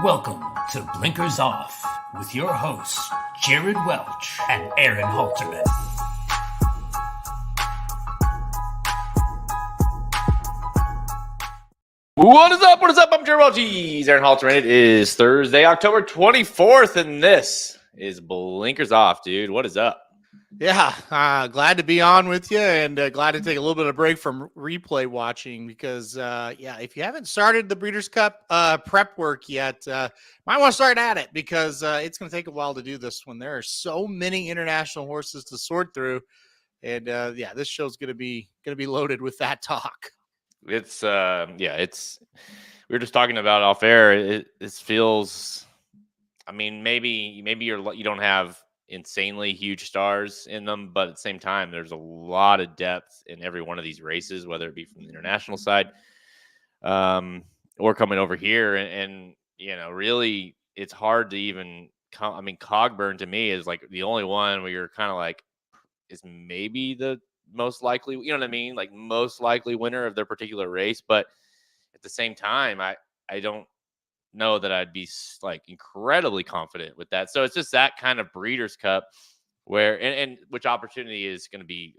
Welcome to Blinkers Off with your hosts, Jared Welch and Aaron Halterman. What is up? What is up? I'm Jared Welch. Aaron Halterman. It is Thursday, October 24th, and this is Blinkers Off, dude. What is up? Yeah, glad to be on with you and glad to take a little bit of break from replay watching because, if you haven't started the Breeders' Cup prep work yet, might want to start at it because it's going to take a while to do this one. There are so many international horses to sort through, and this show's going to be loaded with that talk. It's we were just talking about off air. It feels, I mean, maybe you don't have insanely huge stars in them, but at the same time there's a lot of depth in every one of these races, whether it be from the international side or coming over here, and really it's hard to even Cogburn to me is like the only one where you're kind of like is maybe the most likely, like most likely winner of their particular race, but at the same time I don't know that I'd be like incredibly confident with that. So it's just that kind of Breeders' Cup where and which opportunity is going to be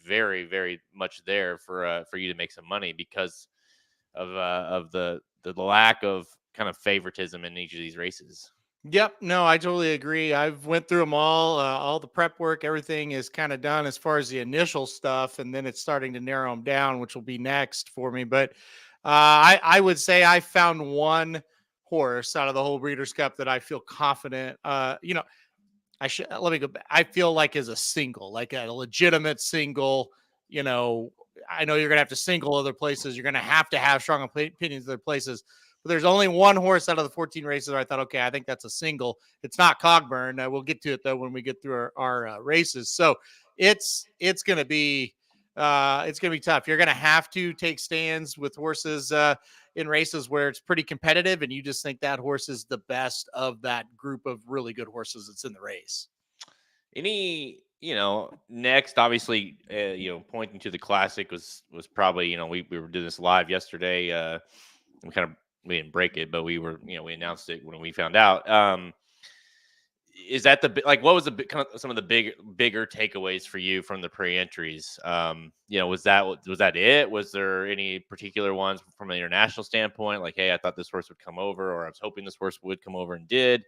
very, very much there for you to make some money because of the lack of kind of favoritism in each of these races. Yep. No, I totally agree. I've went through them all the prep work, everything is kind of done as far as the initial stuff. And then it's starting to narrow them down, which will be next for me. But I would say I found one horse out of the whole Breeders' Cup that I feel confident. Let me go back. I feel like as a single, like a legitimate single, I know you're going to have to single other places. You're going to have strong opinions other places. But there's only one horse out of the 14 races where I thought, okay, I think that's a single. It's not Cogburn. We'll get to it though when we get through our races. So it's going to be tough. You're going to have to take stands with horses in races where it's pretty competitive, and you just think that horse is the best of that group of really good horses that's in the race. Next, obviously, pointing to the Classic was probably, we were doing this live yesterday. We didn't break it, but we we announced it when we found out. Is that what was some of the bigger takeaways for you from the pre-entries? Was that it? Was there any particular ones from an international standpoint? Like, hey, I thought this horse would come over, or I was hoping this horse would come over and did.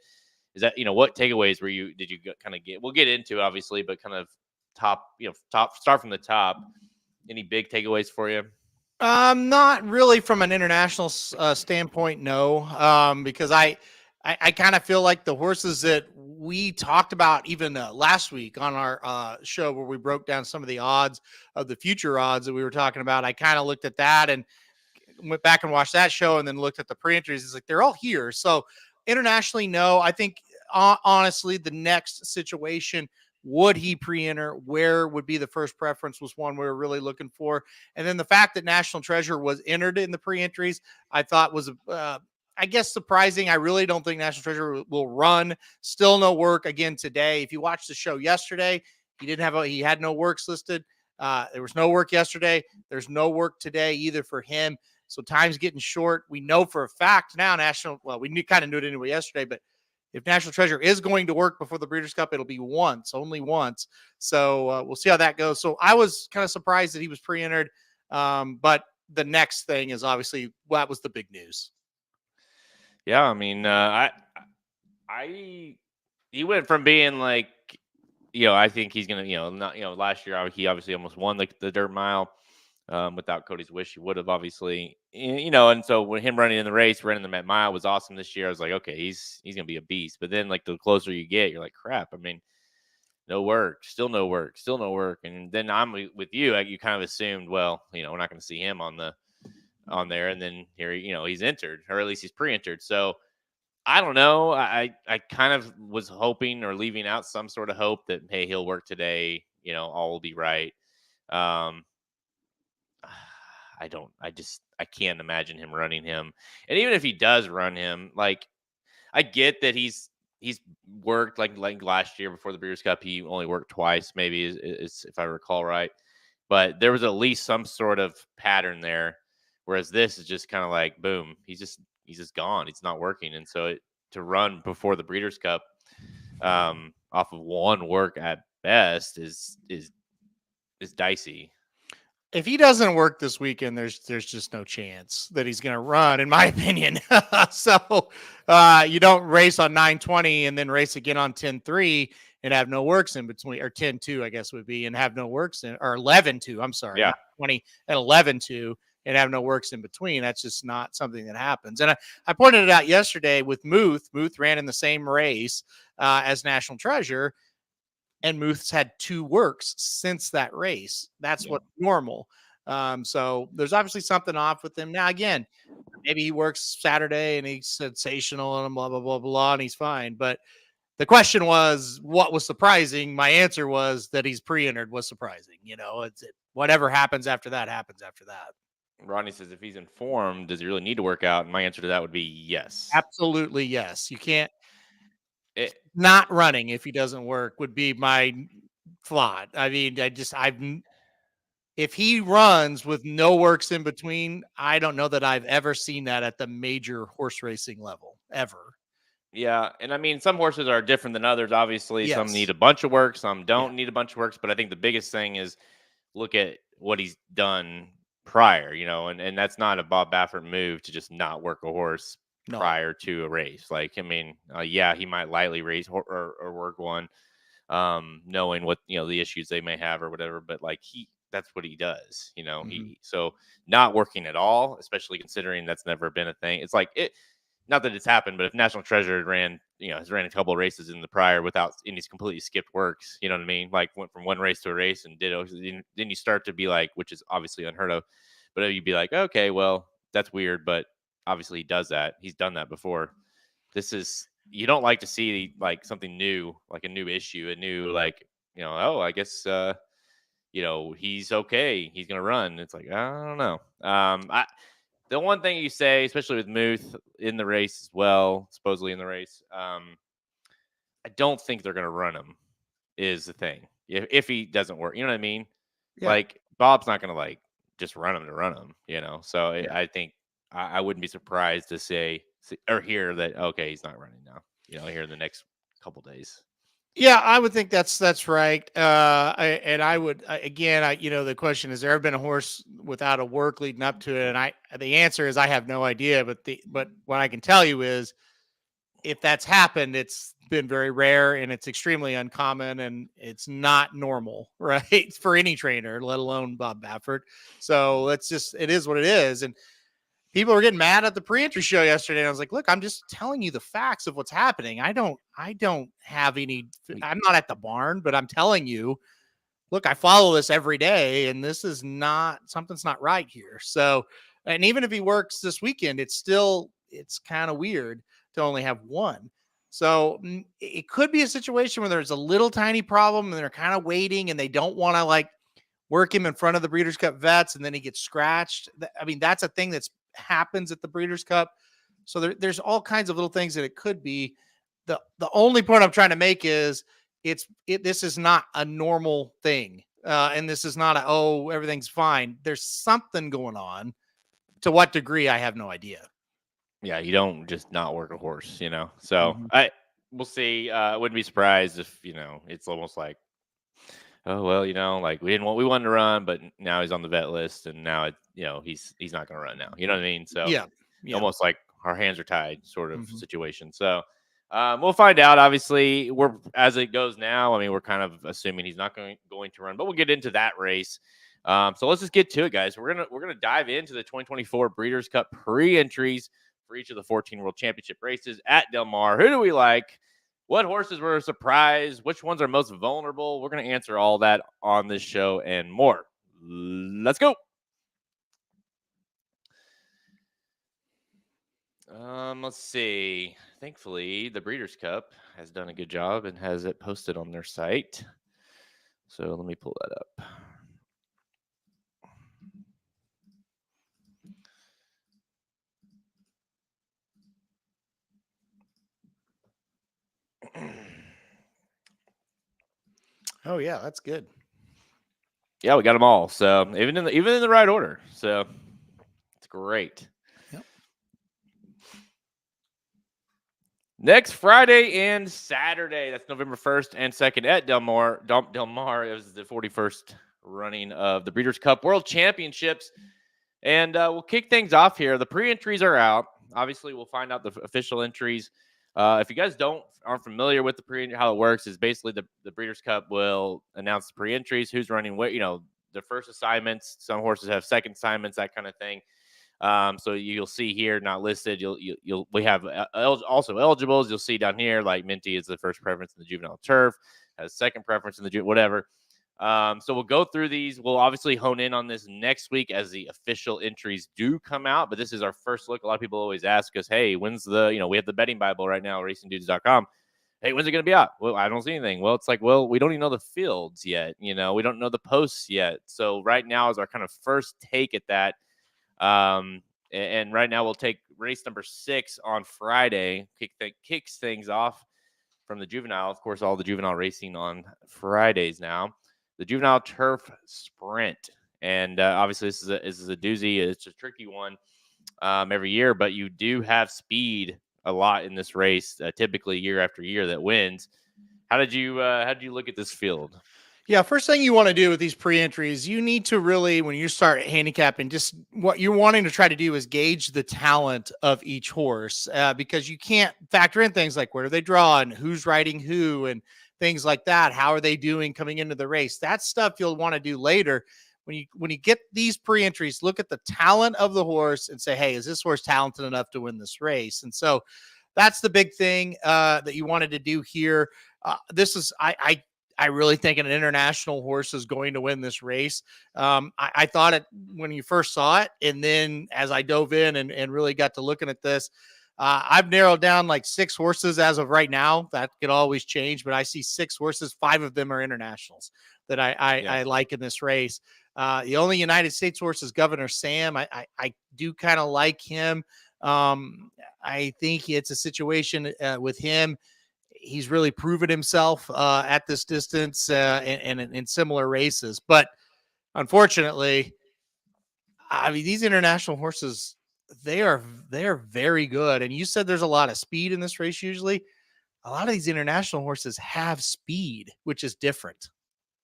Is that, what takeaways did you kind of get? We'll get into obviously, but kind of start from the top. Any big takeaways for you? Not really from an international standpoint, no. Because I kind of feel like the horses that we talked about even last week on our show where we broke down some of the odds of the future odds that we were talking about, I kind of looked at that and went back and watched that show and then looked at the pre-entries. It's like they're all here. So internationally, no. I think honestly, the next situation, would he pre-enter? Where would be the first preference was one we were really looking for. And then the fact that National Treasure was entered in the pre-entries, I thought was, I guess, surprising. I really don't think National Treasure will run. Still no work again today. If you watched the show yesterday, he had no works listed. There was no work yesterday. There's no work today either for him. So time's getting short. We know for a fact now we kind of knew it anyway yesterday, but if National Treasure is going to work before the Breeders' Cup, it'll be only once. So we'll see how that goes. So I was kind of surprised that he was pre-entered. But the next thing is obviously that was the big news. Yeah, I mean, he went from being like, I think he's gonna, last year he obviously almost won the dirt mile. Without Cody's wish, he would have obviously, and so when him running in the race, running the Met Mile was awesome this year. I was like, okay, he's gonna be a beast. But then like the closer you get, you're like, crap. I mean, no work, still no work. And then I'm with you. You kind of assumed, well, we're not going to see him on there, and then here, he's entered, or at least he's pre-entered. So I don't know. I kind of was hoping or leaving out some sort of hope that, hey, he'll work today. All will be right. I can't imagine him running him. And even if he does run him, like, I get that he's worked like last year before the Breeders' Cup. He only worked twice, maybe, is if I recall right. But there was at least some sort of pattern there. Whereas this is just kind of like, boom, he's just just gone. He's not working. And so to run before the Breeders' Cup off of one work at best is dicey. If he doesn't work this weekend, there's just no chance that he's going to run, in my opinion. So you don't race on 9:20 and then race again on 10:3 and have no works in between, or 10:2, I guess would be, and have no works in, or 11:2. I'm sorry, Yeah. 20 and 11:2 and have no works in between. That's just not something that happens. And I pointed it out yesterday with Muth. Muth ran in the same race as National Treasure, and Muth's had 2 works since that race. That's what's normal. So there's obviously something off with him. Now, again, maybe he works Saturday and he's sensational and blah, blah, blah, blah, and he's fine. But the question was, what was surprising? My answer was that he's pre-entered was surprising. Whatever happens after that happens after that. Rodney says, if he's informed, does he really need to work out? And my answer to that would be yes. Absolutely yes. You can't. Not running if he doesn't work would be my thought. I mean, if he runs with no works in between, I don't know that I've ever seen that at the major horse racing level ever. Yeah, and I mean, some horses are different than others. Obviously, Yes. some need a bunch of work, some don't need a bunch of works. But I think the biggest thing is look at what he's done prior, and that's not a Bob Baffert move to just not work a horse prior to a race. Like, I mean, yeah, he might lightly race or work one, knowing what, the issues they may have or whatever, but like that's what he does, so not working at all, especially considering that's never been a thing. It's like not that it's happened, but if National Treasure has ran a couple of races in the prior without, and he's completely skipped works, you know what I mean? Like went from one race to a race and then you start to be like, which is obviously unheard of, but you'd be like, okay, well, that's weird, but obviously he does that. He's done that before. You don't like to see like something new, like a new issue, a new, like, I guess, he's okay. He's going to run. It's like, I don't know. The one thing you say, especially with Muth in the race as well, supposedly in the race, I don't think they're going to run him is the thing. If he doesn't work, you know what I mean? Yeah. Like Bob's not going to like just run him to run him, So I think I wouldn't be surprised to say or hear that, okay, he's not running now, here in the next couple days. Yeah, I would think that's right. I would the question is, there ever been a horse without a work leading up to it? And the answer is I have no idea. But what I can tell you is, if that's happened, it's been very rare and it's extremely uncommon and it's not normal, right? For any trainer, let alone Bob Baffert. So it is what it is. And people were getting mad at the pre-entry show yesterday. And I was like, look, I'm just telling you the facts of what's happening. I don't have any, I'm not at the barn, but I'm telling you, look, I follow this every day and this is something's not right here. So, and even if he works this weekend, it's kind of weird to only have one. So it could be a situation where there's a little tiny problem and they're kind of waiting and they don't want to like work him in front of the Breeders' Cup vets and then he gets scratched. I mean, that's a thing that's happens at the Breeders' Cup. So there's all kinds of little things that it could be. The only point I'm trying to make is this is not a normal thing. And this is not everything's fine. There's something going on. To what degree, I have no idea. Yeah, you don't just not work a horse, So we'll see. I wouldn't be surprised if, it's almost like, oh, well, like we wanted to run, but now he's on the vet list and now he's not going to run now. You know what I mean? So yeah. Almost like our hands are tied sort of situation. So we'll find out. Obviously, as it goes now, I mean, we're kind of assuming he's not going to run, but we'll get into that race. So let's just get to it, guys. We're gonna dive into the 2024 Breeders' Cup pre-entries for each of the 14 World Championship races at Del Mar. Who do we like? What horses were a surprise? Which ones are most vulnerable? We're going to answer all that on this show and more. Let's go. Let's see. Thankfully, the Breeders' Cup has done a good job and has it posted on their site. So let me pull that up. Oh yeah, that's good. Yeah, we got them all. So even in the right order. So it's great. Yep. Next Friday and Saturday, that's November 1st and 2nd at Del Mar. It was the 41st running of the Breeders' Cup World Championships. And we'll kick things off here. The pre-entries are out. Obviously, we'll find out the official entries. If you guys aren't familiar with how it works, is basically the Breeders' Cup will announce the pre-entries, who's running what, the first assignments. Some horses have second assignments, that kind of thing. So you'll see here, not listed. We have also eligibles. You'll see down here, like Minty is the first preference in the Juvenile Turf, has second preference in the whatever. So we'll go through these. We'll obviously hone in on this next week as the official entries do come out. But this is our first look. A lot of people always ask us, hey, when's we have the betting Bible right now, racingdudes.com. Hey, when's it going to be out? Well, I don't see anything. Well, it's like, we don't even know the fields yet. We don't know the posts yet. So right now is our kind of first take at that. And right now we'll take race number 6 on Friday. Kicks things off from the Juvenile. Of course, all the Juvenile racing on Fridays now. The Juvenile Turf Sprint. And obviously this is a doozy. It's a tricky one every year, but you do have speed a lot in this race, typically year after year, that wins. How did you look at this field? Yeah, first thing you want to do with these pre-entries, you need to really, when you start handicapping, just what you're wanting to try to do is gauge the talent of each horse, because you can't factor in things like where do they draw and who's riding who and things like that. How are they doing coming into the race? That stuff you'll want to do later. When you get these pre-entries, look at the talent of the horse and say, hey, is this horse talented enough to win this race? And so that's the big thing that you wanted to do here. This is I really think an international horse is going to win this race. I thought it when you first saw it. And then as I dove in and really got to looking at this, I've narrowed down like 6 horses as of right now. That could always change, but I see 6 horses. 5 of them are internationals that I like in this race. The only United States horse is Governor Sam. I do kind of like him. I think it's a situation with him. He's really proven himself at this distance and in similar races. But unfortunately, I mean, these international horses, they are very good. And you said there's a lot of speed in this race. Usually a lot of these international horses have speed, which is different.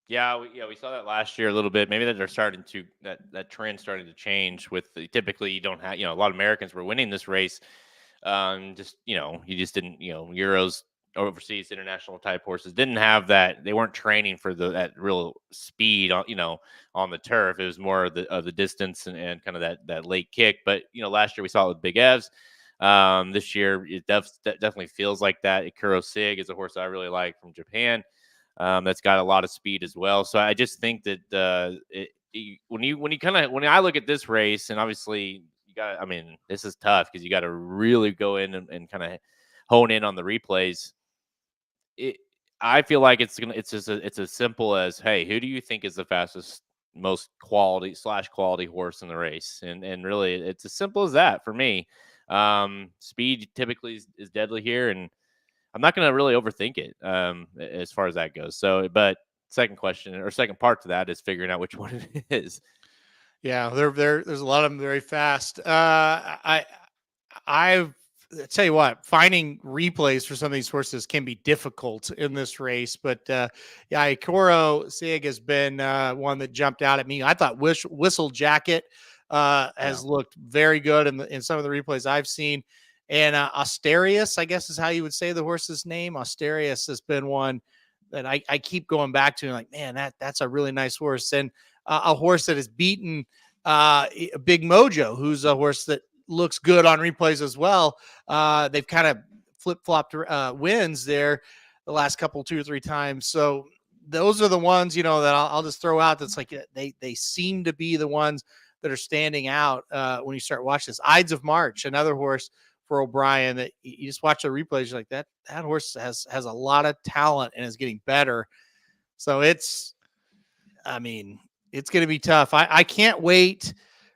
Yeah, we saw that last year a little bit. Maybe that they're starting to that trend starting to change. Typically you don't have a lot of Americans were winning this race. You just didn't Euros, overseas international type horses didn't have that. They weren't training for that real speed on the turf. It was more of the distance and kind of that late kick. But last year we saw it with Big Evs. This year it definitely feels like that. Ikuro Sig is a horse that I really like from Japan. That's got a lot of speed as well. So I just think that when I look at this race, and obviously this is tough because you got to really go in and kind of hone in on the replays. I feel like it's as simple as, hey, who do you think is the fastest, most quality horse in the race? And really it's as simple as that for me. Speed typically is deadly here, and I'm not going to really overthink it as far as that goes. So, but second part to that is figuring out which one it is. Yeah, there's a lot of them very fast. I've tell you what, finding replays for some of these horses can be difficult in this race. But Ikuro Sig has been one that jumped out at me. I thought Whistle Jacket has looked very good in some of the replays I've seen. And Asterius, I guess is how you would say the horse's name. Asterius has been one that I keep going back to. Like, man, that's a really nice horse. And a horse that has beaten Big Mojo, who's a horse that looks good on replays as well. They've kind of flip-flopped wins there the last couple, 2 or 3 times. So those are the ones, that I'll just throw out. That's like they seem to be the ones that are standing out when you start watching this. Ides of March, another horse for O'Brien that you just watch the replays, you're like that horse has a lot of talent and is getting better. So it's going to be tough. I can't wait.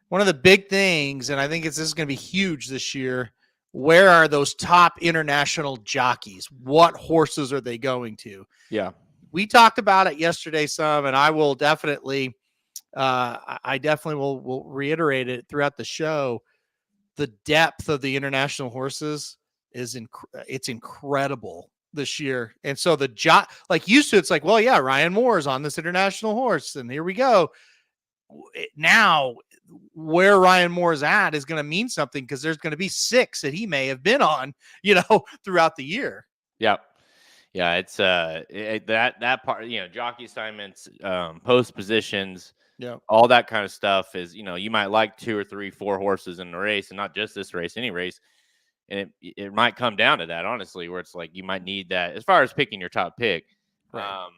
One of the big things, and I think this is going to be huge this year, where are those top international jockeys? What horses are they going to? Yeah. We talked about it yesterday some, and I will definitely will reiterate it throughout the show. The depth of the international horses is it's incredible this year. And so like used to, it's like, well, yeah, Ryan Moore is on this international horse, and here we go. Now, where Ryan Moore is at is going to mean something, because there's going to be 6 that he may have been on, throughout the year. Yeah. Yeah, it's that part, jockey assignments, post positions, all that kind of stuff is, you might like 2 or 3, 4 horses in the race, and not just this race, any race. And it might come down to that, honestly, where it's like you might need that as far as picking your top pick, right,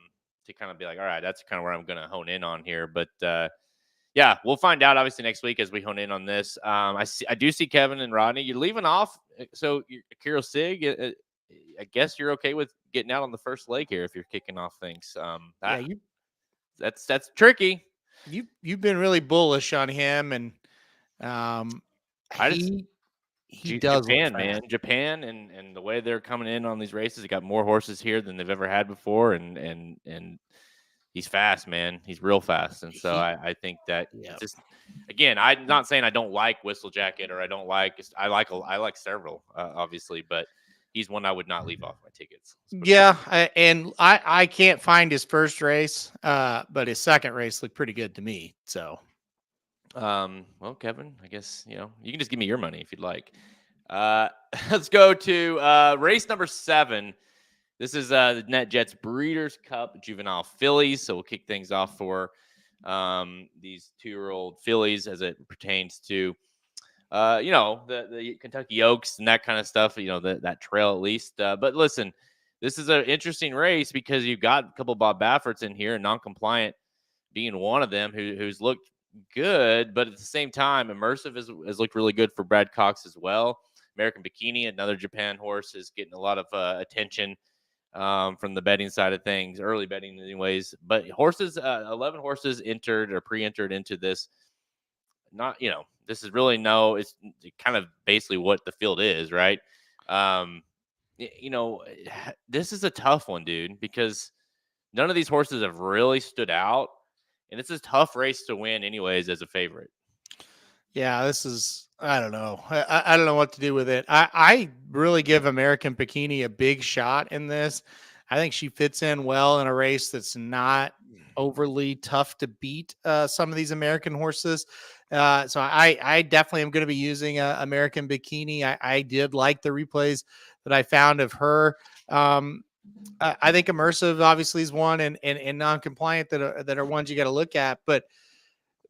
to kind of be like, all right, that's kind of where I'm going to hone in on here. But yeah, we'll find out obviously next week as we hone in on this. I do see Kevin and Rodney. You're leaving off, so Akira Sig. I guess you're okay with getting out on the first leg here if you're kicking off things. That's tricky. You've been really bullish on him, and he does Japan, man. Japan and the way they're coming in on these races, they got more horses here than they've ever had before, and he's fast, man. He's real fast, and so I think that it's just, again, I'm not saying I don't like Whistle Jacket, or I like several, obviously, but he's one I would not leave off my tickets. Yeah, I can't find his first race, but his second race looked pretty good to me. So, well, Kevin, I guess you can just give me your money if you'd like. Let's go to race number 7. This is the NetJets Breeders' Cup Juvenile Fillies. So we'll kick things off for these 2-year-old fillies as it pertains to the Kentucky Oaks and that kind of stuff, that trail at least. But listen, this is an interesting race because you've got a couple of Bob Bafferts in here, and non-compliant being one of them who's looked good, but at the same time, Immersive has looked really good for Brad Cox as well. American Bikini, another Japan horse, is getting a lot of attention from the betting side of things, early betting anyways. But horses, 11 horses entered or pre-entered into this. Not, this is really it's kind of basically what the field is, right? This is a tough one, dude, because none of these horses have really stood out. And it's a tough race to win anyways as a favorite. Yeah, this is, I don't know. I don't know what to do with it. I really give American Bikini a big shot in this. I think she fits in well in a race that's not overly tough to beat some of these American horses. So I definitely am going to be using American Bikini. I did like the replays that I found of her. I think Immersive obviously is one, and non-compliant that are ones you got to look at. But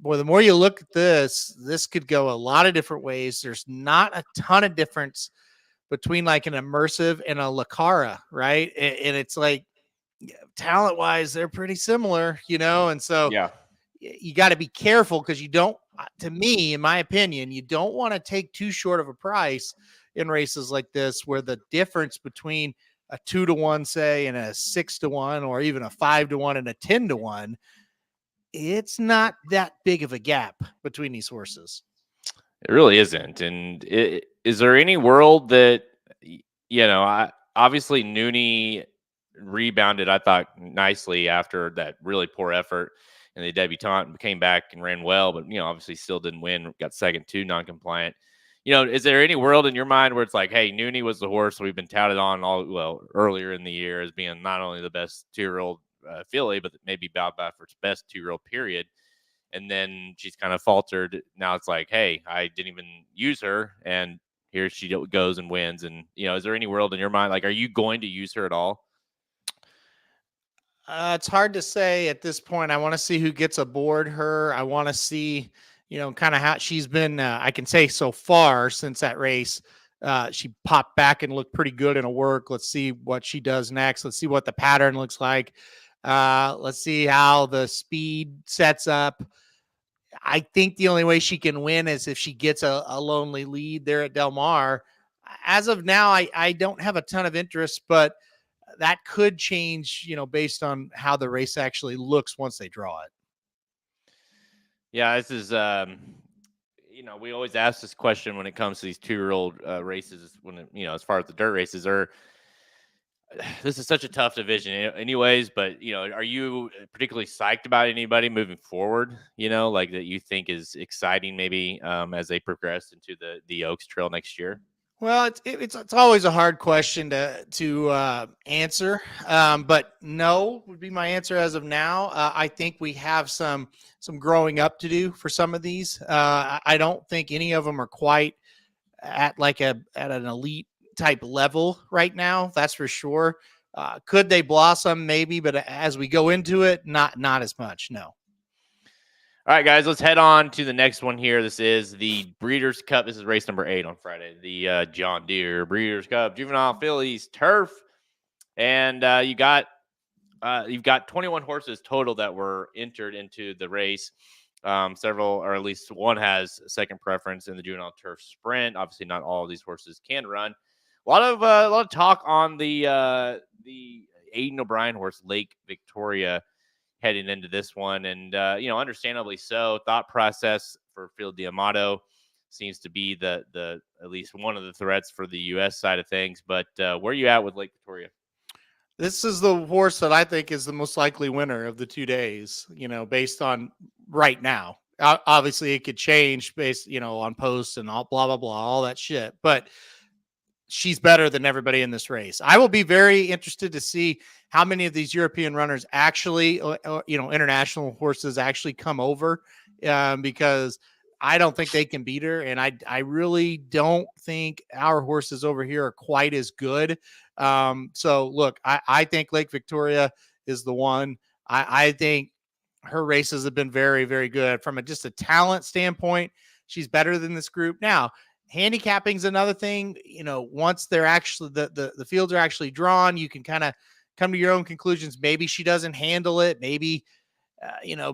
boy, the more you look at this could go a lot of different ways. There's not a ton of difference between like an Immersive and a Lacara, right? And it's like, talent wise, they're pretty similar, and so you got to be careful, because you don't, to me, in my opinion, you don't want to take too short of a price in races like this, where the difference between a 2-1, say, and a 6-1, or even a 5-1 and a 10-1, it's not that big of a gap between these horses. It really isn't. And is there any world that, obviously Nooney rebounded, I thought, nicely after that really poor effort, and the debutante came back and ran well, but, obviously still didn't win, got second to non-compliant. Is there any world in your mind where it's like, hey, Nooney was the horse we've been touted on earlier in the year as being not only the best 2-year-old filly, but maybe Bob Baffert's best 2-year-old period, and then she's kind of faltered. Now it's like, hey, I didn't even use her, and here she goes and wins. And is there any world in your mind, like, are you going to use her at all? It's hard to say at this point. I want to see who gets aboard her. I want to see, kind of how she's been. I can say so far since that race, she popped back and looked pretty good in a work. Let's see what she does next. Let's see what the pattern looks like. Let's see how the speed sets up. I think the only way she can win is if she gets a lonely lead there at Del Mar. As of now, I don't have a ton of interest, but that could change, based on how the race actually looks once they draw it. Yeah, this is, we always ask this question when it comes to these 2-year-old races, when, as far as the dirt races this is such a tough division anyways, but, are you particularly psyched about anybody moving forward, that you think is exciting maybe as they progress into the Oaks Trail next year? Well, it's always a hard question to answer, but no would be my answer as of now. I think we have some growing up to do for some of these. I don't think any of them are quite at an elite type level right now. That's for sure. Could they blossom? Maybe, but as we go into it, not as much. No. All right, guys, let's head on to the next one here. This is the Breeders' Cup. This is race number 8 on Friday. The John Deere Breeders' Cup, Juvenile Fillies Turf, and you've got 21 horses total that were entered into the race. Several, or at least one, has second preference in the Juvenile Turf Sprint. Obviously, not all of these horses can run. A lot of talk on the Aiden O'Brien horse, Lake Victoria, heading into this one, and understandably so. Thought process for Phil D'Amato seems to be the at least one of the threats for the U.S. side of things. But where are you at with Lake Victoria? This is the horse that I think is the most likely winner of the 2 days, based on right now. Obviously, it could change based, on posts and all blah, blah, blah, all that shit. But she's better than everybody in this race. I will be very interested to see how many of these European runners actually, international horses actually come over, because I don't think they can beat her. And I really don't think our horses over here are quite as good. So look, I think Lake Victoria is the one. I think her races have been very, very good from just a talent standpoint. She's better than this group. Now, handicapping is another thing. Once they're actually the fields are actually drawn, you can kind of come to your own conclusions. Maybe she doesn't handle it. Maybe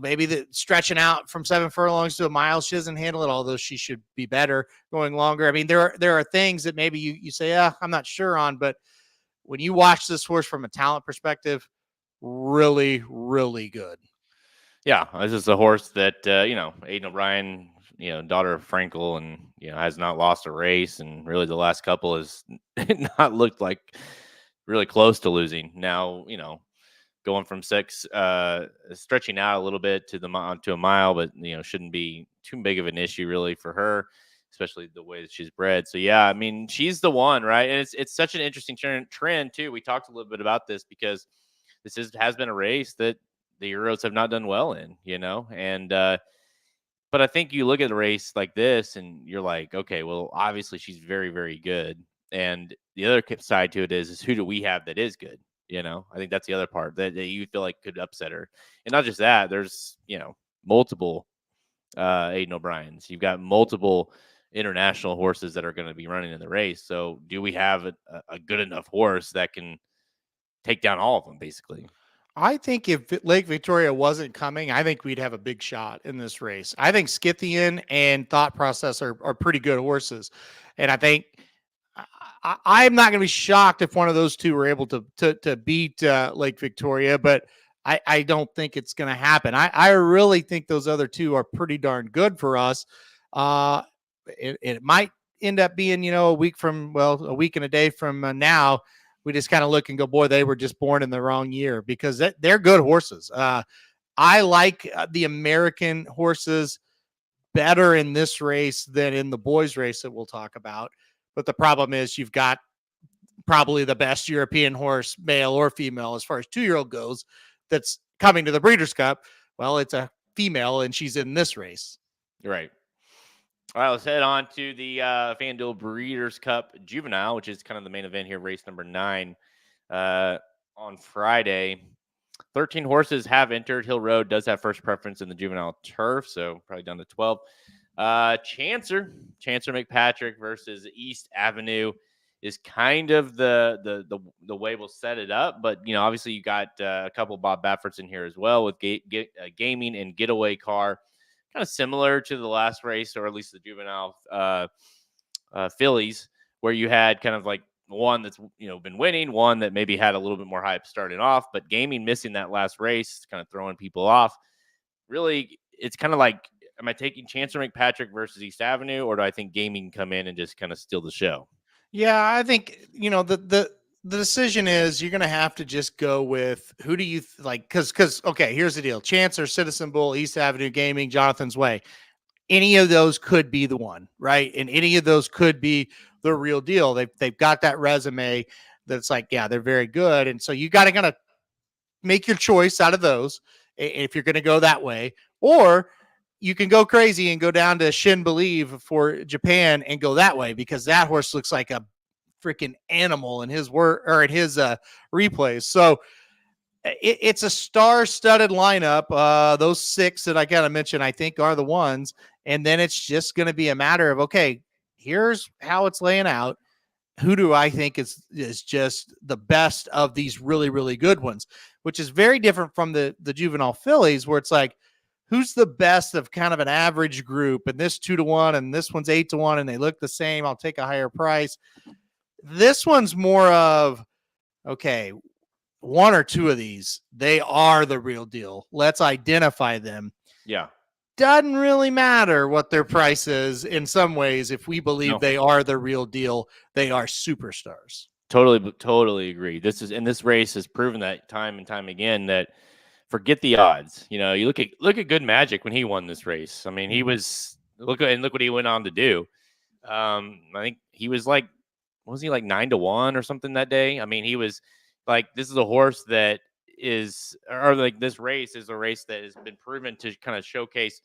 maybe the stretching out from 7 furlongs to a mile, she doesn't handle it, although she should be better going longer. I mean, there are things that maybe you say, I'm not sure on, but when you watch this horse from a talent perspective, really, really good. Yeah, this is a horse that Aiden O'Brien, daughter of Frankel, and has not lost a race, and really the last couple has not looked like really close to losing. Now, going from 6, stretching out a little bit to a mile, but shouldn't be too big of an issue really for her, especially the way that she's bred. So yeah, I mean, she's the one, right? And it's such an interesting trend too. We talked a little bit about this because this has been a race that the Euros have not done well in, and but I think you look at a race like this and you're like, okay, well, obviously she's very, very good. And the other side to it is who do we have that is good? I think that's the other part that you feel like could upset her. And not just that, there's, multiple Aiden O'Briens. You've got multiple international horses that are going to be running in the race. So do we have a good enough horse that can take down all of them, basically? I think if Lake Victoria wasn't coming, I think we'd have a big shot in this race. I think Scythian and Thought Process are pretty good horses. And I think I'm not going to be shocked if one of those two were able to beat Lake Victoria, but I don't think it's going to happen. I really think those other two are pretty darn good for us. It might end up being, a week and a day from now. We just kind of look and go, boy, they were just born in the wrong year, because they're good horses. I like the American horses better in this race than in the boys race that we'll talk about. But the problem is you've got probably the best European horse, male or female, as far as 2-year-old goes, that's coming to the Breeders' Cup. Well, it's a female and she's in this race. Right. All right, let's head on to the FanDuel Breeders' Cup Juvenile, which is kind of the main event here, race number 9 on Friday. 13 horses have entered. Hill Road does have first preference in the Juvenile Turf, so probably down to 12. Chancer McPatrick versus East Avenue is kind of the way we'll set it up. But, obviously you got a couple of Bob Bafferts in here as well with Gaming and Getaway Car. Kind of similar to the last race, or at least the Juvenile Fillies, where you had kind of like one that's been winning, one that maybe had a little bit more hype starting off, but Gaming missing that last race, kind of throwing people off. Really, it's kind of like, am I taking Chancer McPatrick versus East Avenue, or do I think Gaming come in and just kind of steal the show? Yeah, I think the decision is you're going to have to just go with who do you like, because okay, here's the deal: Chancer, Citizen Bull, East Avenue, Gaming, Jonathan's Way. any of those could be the one, right? And any of those could be the real deal. They've got that resume that's like, yeah, they're very good. And so you got to kind of make your choice out of those if you're going to go that way, or you can go crazy and go down to Shin Believe for Japan and go that way, because that horse looks like a freaking animal in his work or in his replays. So it's a star-studded lineup. Those 6 that I kind of mentioned, I think, are the ones. And then it's just going to be a matter of, okay, here's how it's laying out. Who do I think is just the best of these really, really good ones, which is very different from the Juvenile Fillies, where it's like, who's the best of kind of an average group, and this 2-1 and this one's 8-1 and they look the same. I'll take a higher price. This one's more of, okay, 1 or 2 of these, they are the real deal. Let's identify them. Yeah. Doesn't really matter what their price is in some ways. If we believe they are the real deal, they are superstars. Totally agree. This race has proven that time and time again that forget the odds. You know, you look at Good Magic when he won this race. I mean, he was look what he went on to do. I think he was like, was he like 9-1 or something that day? I mean, he was like, this is a horse that is, or like this race is a race that has been proven to kind of showcase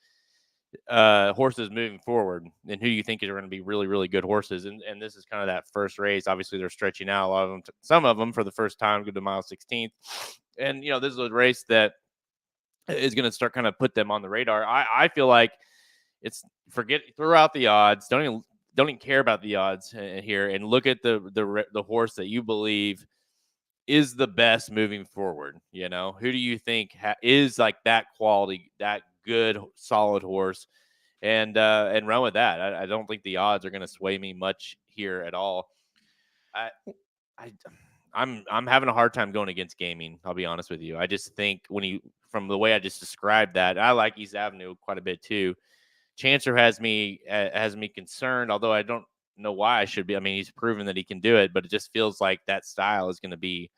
horses moving forward and who you think are going to be really, really good horses. And this is kind of that first race. Obviously, they're stretching out a lot of them, some of them for the first time, go to mile 16th. And, you know, this is a race that is going to start kind of put them on the radar. I feel like throw out the odds. Don't even care about the odds here, and look at the horse that you believe is the best moving forward. You know, who do you think is like that quality, that good, solid horse, and run with that. I don't think the odds are going to sway me much here at all. I'm having a hard time going against gaming. I'll be honest with you. I just think from the way I just described that, I like East Avenue quite a bit too. Chancer has me concerned, although I don't know why I should be. I mean, he's proven that he can do it, but it just feels like that style is going to be,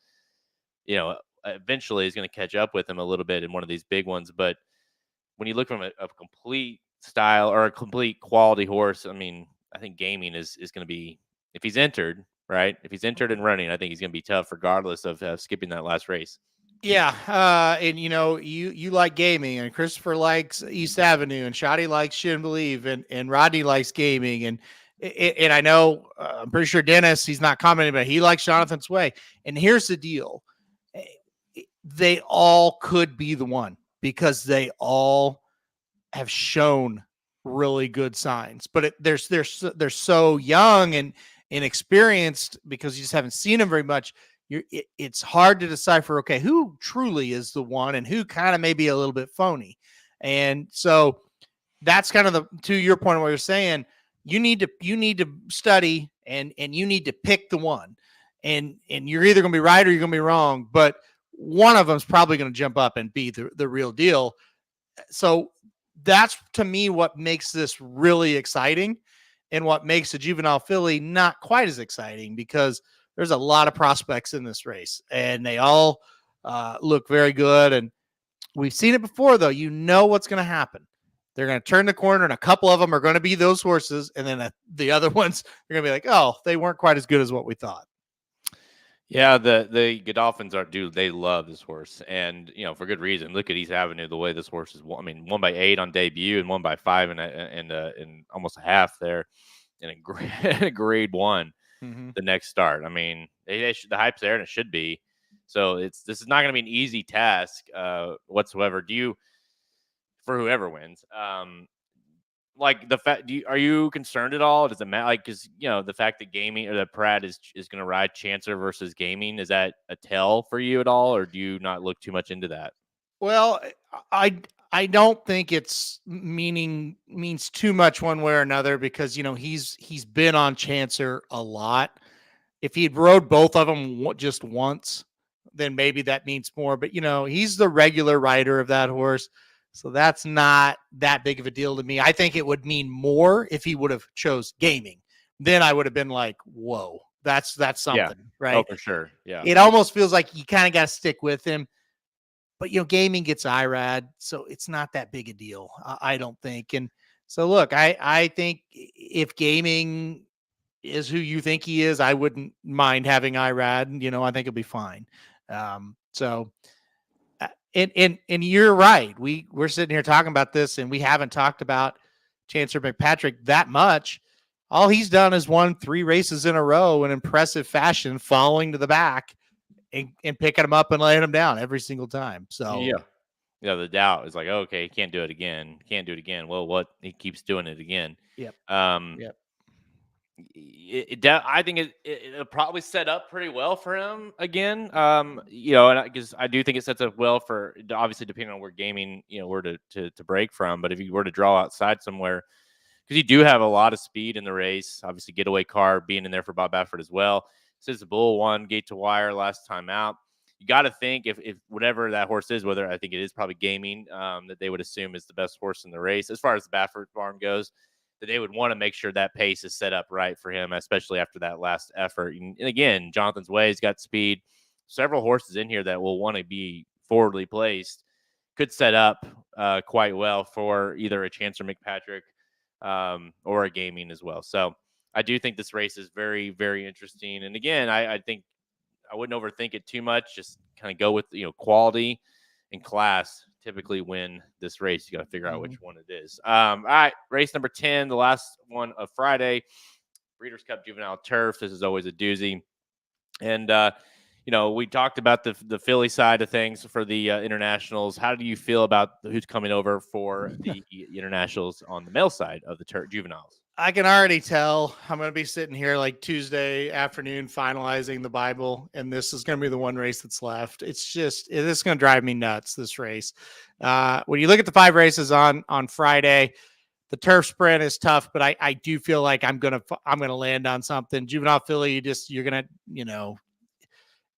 you know, eventually is going to catch up with him a little bit in one of these big ones. But when you look from a complete style or a complete quality horse, I mean, I think gaming is going to be, if he's entered, right? If he's entered and running, I think he's going to be tough regardless of skipping that last race. Yeah, and you know, you like gaming, and Christopher likes East Avenue, and Shotty likes Shin Believe, and Rodney likes gaming, and I know I'm pretty sure Dennis, he's not commenting, but he likes Jonathan's Way. And here's the deal: they all could be the one, because they all have shown really good signs, but they're so young and inexperienced because you just haven't seen them very much. It's hard to decipher, okay, who truly is the one and who kind of maybe a little bit phony. And so that's kind of to your point where you're saying you need to study and you need to pick the one, and you're either going to be right or you're going to be wrong, but one of them is probably going to jump up and be the real deal. So that's, to me, what makes this really exciting, and what makes the Juvenile Filly not quite as exciting, because there's a lot of prospects in this race, and they all look very good. And we've seen it before, though. You know what's going to happen. They're going to turn the corner, and a couple of them are going to be those horses, and then the other ones are going to be like, oh, they weren't quite as good as what we thought. Yeah, the Godolphins they love this horse, and you know, for good reason. Look at East Avenue, the way this horse is. I mean, 1 by 8 on debut and 1 by 5 in almost a half there in a grade 1. Mm-hmm. The next start. I mean, the hype's there, and it should be. So this is not going to be an easy task whatsoever. For whoever wins, like the fact, are you concerned at all? Does it matter? Like, because you know the fact that gaming or that Pratt is going to ride Chancer versus gaming, is that a tell for you at all, or do you not look too much into that? Well, I don't think it's means too much one way or another, because you know he's been on Chancer a lot. If he'd rode both of them just once, then maybe that means more. But you know, he's the regular rider of that horse, so that's not that big of a deal to me. I think it would mean more if he would have chose gaming. Then I would have been like, whoa, that's something, right? Oh, for sure. Yeah. It almost feels like you kind of got to stick with him. But, you know, gaming gets IRAD, so it's not that big a deal, I don't think. And So look, I think if gaming is who you think he is, I wouldn't mind having Irad. I think it'll be fine. So and you're right. We're sitting here talking about this, and we haven't talked about Chancellor McPatrick that much. All he's done is won 3 races in a row in impressive fashion, falling to the back and picking them up and laying them down every single time. So the doubt is like, okay, he can't do it again. Can't do it again. Well, what? He keeps doing it again. Yep. Um, Yep. I think it'll probably set up pretty well for him again. And because I do think it sets up well for, obviously, depending on where gaming, were to break from. But if you were to draw outside somewhere, because you do have a lot of speed in the race, obviously getaway car being in there for Bob Baffert as well. Since the Bull won gate to wire last time out, you got to think if whatever that horse is, whether I think it is probably gaming, that they would assume is the best horse in the race as far as the Baffert farm goes, that they would want to make sure that pace is set up right for him, especially after that last effort. And again, Jonathan's Way's got speed. Several horses in here that will want to be forwardly placed could set up quite well for either a Chancellor McPatrick or a gaming as well. So I do think this race is very, very interesting. And again, I think I wouldn't overthink it too much. Just kind of go with, quality and class typically win this race. You got to figure out which one it is. All right. Race number 10, the last one of Friday, Breeders' Cup Juvenile Turf. This is always a doozy. And, we talked about the Philly side of things for the internationals. How do you feel about who's coming over for the internationals on the male side of the juveniles? I can already tell I'm going to be sitting here like Tuesday afternoon finalizing the Bible, and this is going to be the one race that's left. This is going to drive me nuts, this race. When you look at the 5 races on Friday, the turf sprint is tough, but I do feel like I'm going to land on something. Juvenile Filly, you're going to,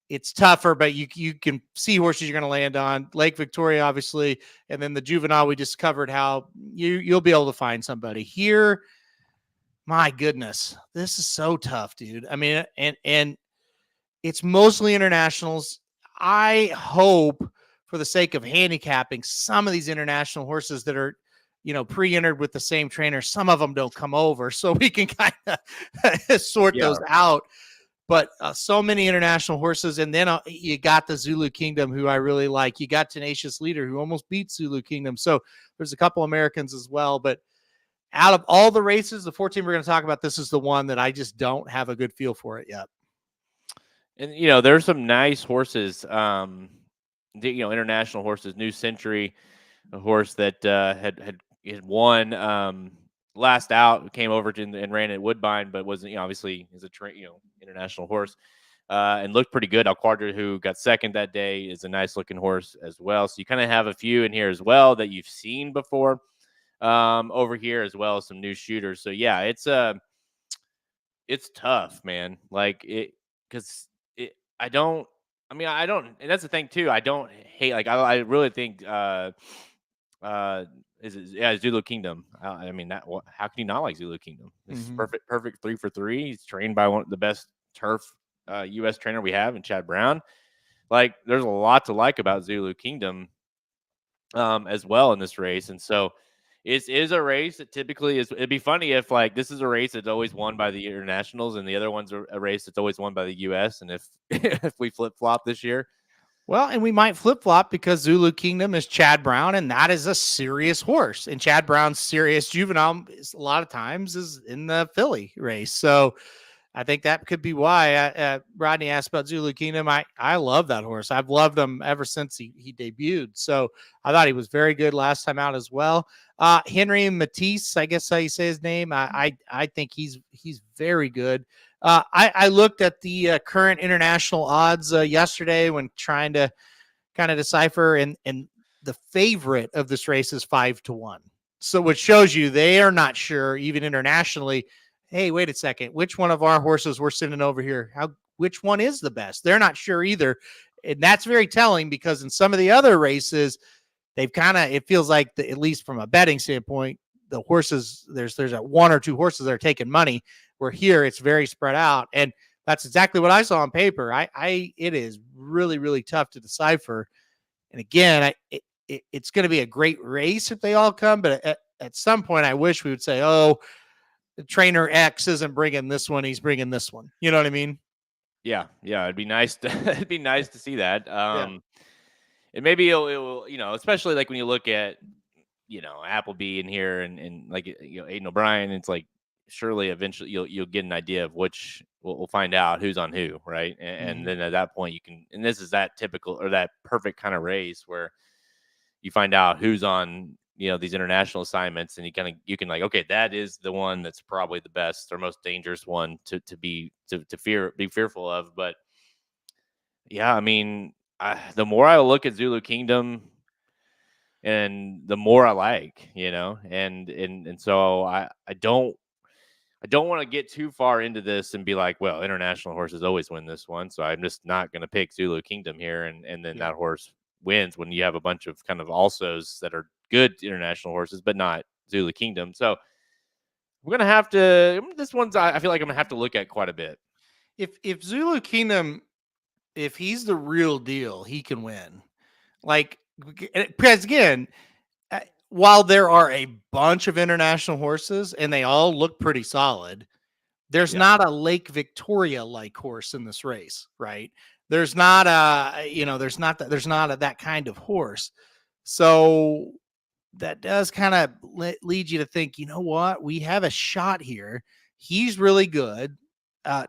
it's tougher, but you can see horses you're going to land on. Lake Victoria, obviously, and then the Juvenile, we just covered how you'll be able to find somebody here. My goodness, this is so tough, dude. I mean, and it's mostly internationals. I hope, for the sake of handicapping some of these international horses that are, pre-entered with the same trainer, some of them don't come over, so we can kind of sort those out. But so many international horses, and then you got the Zulu Kingdom, who I really like. You got Tenacious Leader, who almost beat Zulu Kingdom. So there's a couple Americans as well, but out of all the races, the 14 we're going to talk about, this is the one that I just don't have a good feel for it yet. And, there's some nice horses, international horses. New Century, a horse that had won last out, came over and ran at Woodbine, but wasn't, obviously is a international horse and looked pretty good. Alquadra, who got second that day, is a nice looking horse as well. So you kind of have a few in here as well that you've seen before. Over here, as well as some new shooters. So yeah, it's tough, man. Like and that's the thing too. I don't hate, I really think Zulu Kingdom. How can you not like Zulu Kingdom? It's perfect 3 for 3. He's trained by one of the best turf US trainer we have in Chad Brown. Like, there's a lot to like about Zulu Kingdom as well in this race. And so it is a race that typically is. It'd be funny if this is a race that's always won by the internationals, and the other one's a race that's always won by the U.S. And if we flip flop this year, well, and we might flip flop because Zulu Kingdom is Chad Brown, and that is a serious horse. And Chad Brown's serious juvenile a lot of times is in the Philly race. So I think that could be why Rodney asked about Zulu Kingdom. I love that horse. I've loved him ever since he debuted. So I thought he was very good last time out as well. Henry Matisse, I guess how you say his name. I think he's very good. I looked at the current international odds yesterday when trying to kind of decipher, and the favorite of this race is 5-1. So which shows you they are not sure, even internationally. Hey, wait a second. Which one of our horses we're sending over here? Which one is the best? They're not sure either. And that's very telling, because in some of the other races, they've it feels like, at least from a betting standpoint, the horses, there's a 1 or 2 horses that are taking money, where here it's very spread out. And that's exactly what I saw on paper. It is really, really tough to decipher. And again, it's going to be a great race if they all come, but at some point, I wish we would say, oh, trainer X isn't bringing this one, he's bringing this one. You know what I mean? Yeah, it'd be nice to it'd be nice to see that. Yeah. And maybe it'll especially like when you look at Appleby in here and like Aiden O'Brien, it's like surely eventually you'll get an idea of which we'll find out who's on who, right? And then at that point you can, and this is that typical or that perfect kind of race where you find out who's on these international assignments, and you can like, okay, that is the one that's probably the best or most dangerous one to be fearful of. But yeah, I mean, the more I look at Zulu Kingdom, and the more I like, and so I don't want to get too far into this and be like, well, international horses always win this one, so I'm just not going to pick Zulu Kingdom here, and then that horse wins when you have a bunch of kind of alsos that are good international horses, but not Zulu Kingdom. So we're gonna have to. This one's I feel like I'm gonna have to look at quite a bit. If Zulu Kingdom, if he's the real deal, he can win. Like, because again, while there are a bunch of international horses and they all look pretty solid, there's not a Lake Victoria like horse in this race, right? There's not there's not that kind of horse. So that does kind of lead you to think, you know what? We have a shot here. He's really good.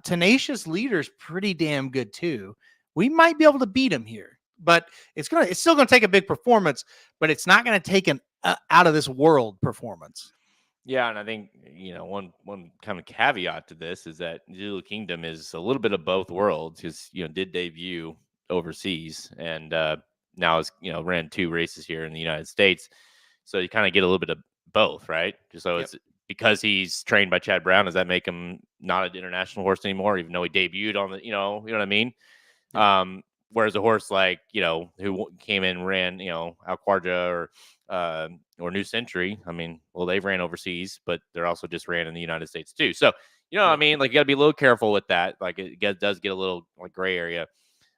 Tenacious Leader's pretty damn good too. We might be able to beat him here, but it's still gonna take a big performance, but it's not gonna take an out of this world performance. Yeah, and I think one kind of caveat to this is that Zulu Kingdom is a little bit of both worlds because did debut overseas and now is ran 2 races here in the United States, so you kind of get a little bit of both, right? So it's because he's trained by Chad Brown. Does that make him not an international horse anymore, even though he debuted on the you know what I mean? Yeah. Whereas a horse like who came in and ran Alquarja or New Century, I mean, well, they've ran overseas, but they're also just ran in the United States too. So what I mean, like you got to be a little careful with that. Like does get a little like gray area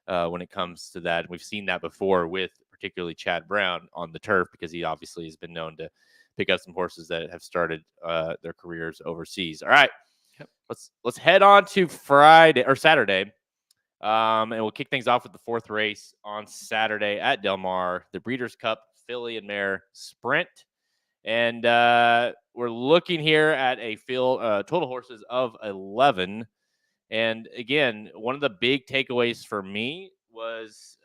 when it comes to that. We've seen that before with particularly Chad Brown on the turf because he obviously has been known to pick up some horses that have started their careers overseas. All right, let's head on to Friday or Saturday. And we'll kick things off with the 4th race on Saturday at Del Mar, the Breeders' Cup Filly and Mare Sprint. And we're looking here at a field total horses of 11. And again, one of the big takeaways for me was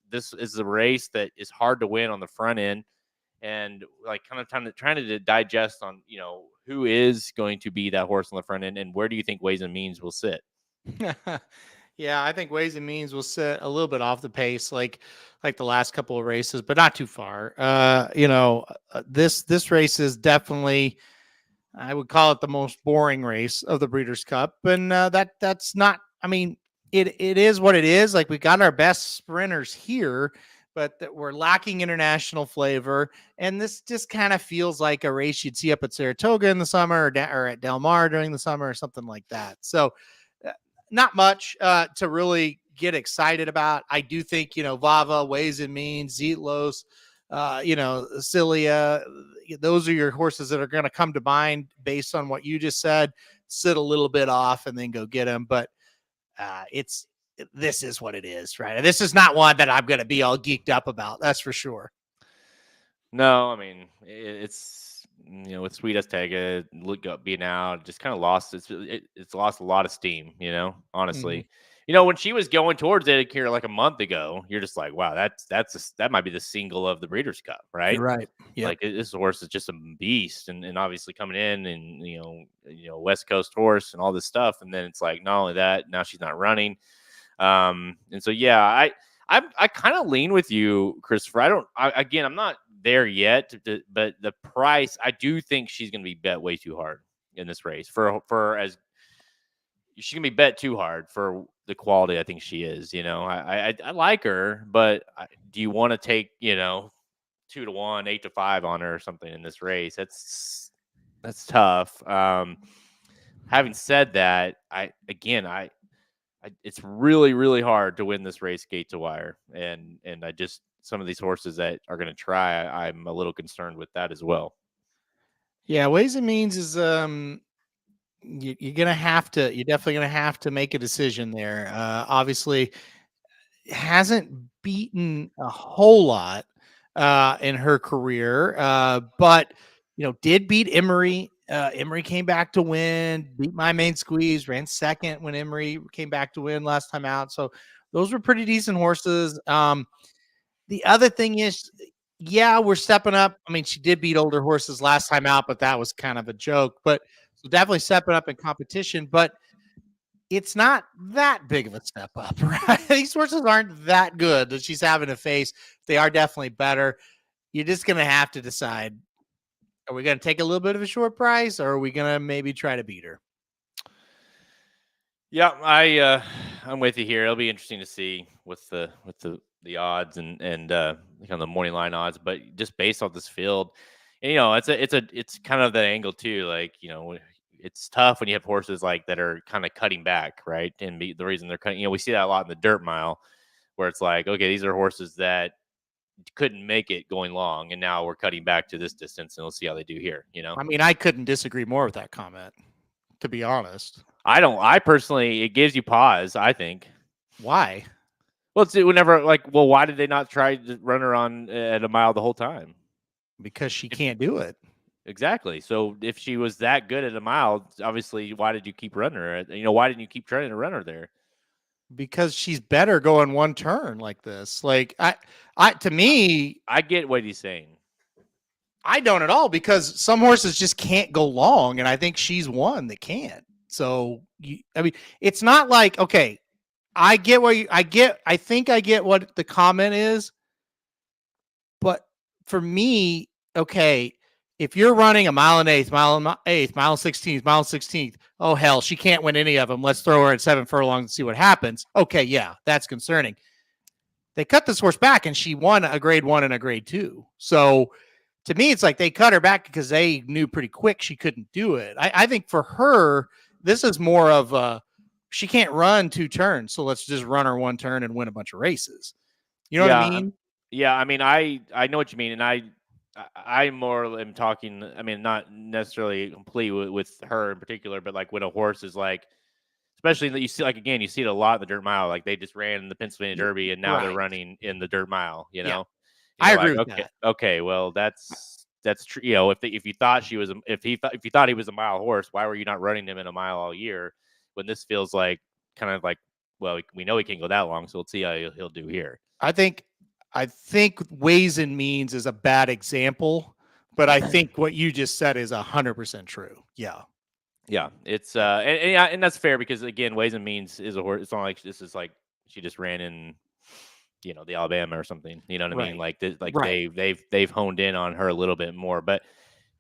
this is a race that is hard to win on the front end, and like kind of trying to digest on who is going to be that horse on the front end, and where do you think Ways and Means will sit? Yeah, I think Ways and Means will sit a little bit off the pace, like the last couple of races, but not too far. This race is definitely, I would call it the most boring race of the Breeders' Cup, and that's not. I mean, it is what it is. Like we got our best sprinters here, but that we're lacking international flavor, and this just kind of feels like a race you'd see up at Saratoga in the summer or at Del Mar during the summer or something like that. So not much to really get excited about. I do think, Vava, Ways and Means, Zetlos, Cilia, those are your horses that are going to come to mind based on what you just said. Sit a little bit off and then go get them. But this is what it is, right? This is not one that I'm going to be all geeked up about. That's for sure. No, I mean, it's with Sweet Azteca being out, just kind of lost it's lost a lot of steam, honestly. When she was going towards it here like a month ago, you're just like, wow, that might be the single of the Breeders' Cup, right? You're right. Yeah. Like this horse is just a beast, and obviously coming in and West Coast horse and all this stuff, and then it's like not only that, now she's not running. And so I kind of lean with you, Christopher. I'm not there yet, but the price, I do think she's going to be bet way too hard in this race as she can be bet too hard for the quality I think she is. I like her, but do you want to take 2-1, 8-5 on her or something in this race? That's tough. Having said that, it's really, really hard to win this race gate to wire, and I just some of these horses that are going to try, I'm a little concerned with that as well. Yeah, ways and means is you're definitely gonna have to make a decision there. Obviously, hasn't beaten a whole lot in her career, but did beat Emery. Emery came back to win, beat My Main Squeeze, ran second when Emery came back to win last time out. So those were pretty decent horses. The other thing is, yeah, we're stepping up. I mean, she did beat older horses last time out, but that was kind of a joke. But so definitely stepping up in competition, but it's not that big of a step up, right? These horses aren't that good that she's having to face. They are definitely better. You're just going to have to decide, are we going to take a little bit of a short price, or are we going to maybe try to beat her? Yeah, I'm with you here. It'll be interesting to see with the odds and kind of the morning line odds, but just based off this field, and, it's kind of the angle too. Like, it's tough when you have horses like that are kind of cutting back, right? And the reason they're cutting, we see that a lot in the dirt mile, where it's like, okay, these are horses that couldn't make it going long, and now we're cutting back to this distance, and we'll see how they do here. I mean, I couldn't disagree more with that comment, to be honest. I personally, it gives you pause, I think. Why? Well, it's whenever, why did they not try to run her on at a mile the whole time? Because she can't do it. Exactly. So if she was that good at a mile, obviously, why did you keep running her? Why didn't you keep trying to run her there? Because she's better going one turn like this. Like to me, I get what he's saying. I don't at all, because some horses just can't go long, and I think she's one that can't. So it's not like, okay, I get what I think I get what the comment is, but for me, okay, if you're running a mile and eighth, mile and 16th, mile and 16th, oh hell, she can't win any of them. Let's throw her at 7 furlongs and see what happens. Okay, yeah, that's concerning. They cut this horse back, and she won a grade 1 and a grade 2. So to me, it's like they cut her back because they knew pretty quick she couldn't do it. I think for her, this is more of she can't run 2 turns, so let's just run her 1 turn and win a bunch of races. You know what I mean? Yeah, I mean, I know what you mean, and I more am talking. I mean, not necessarily complete with her in particular, but like when a horse is like, especially that you see, like, again, you see it a lot in the dirt mile. Like they just ran in the Pennsylvania Derby, and now they're running in the dirt mile. Yeah. I agree with okay, that. Okay, well, that's true. If you thought she was, if you thought he was a mile horse, why were you not running him in a mile all year? When this feels like kind of like, well, we know he can't go that long, so let's see how he'll do here. I think ways and means is a bad example, but I think what you just said is 100% true. Yeah. Yeah, it's and that's fair, because again, ways and means is a horse. It's not like this is like she just ran in, the Alabama or something. You know what I mean? Like they've honed in on her a little bit more, but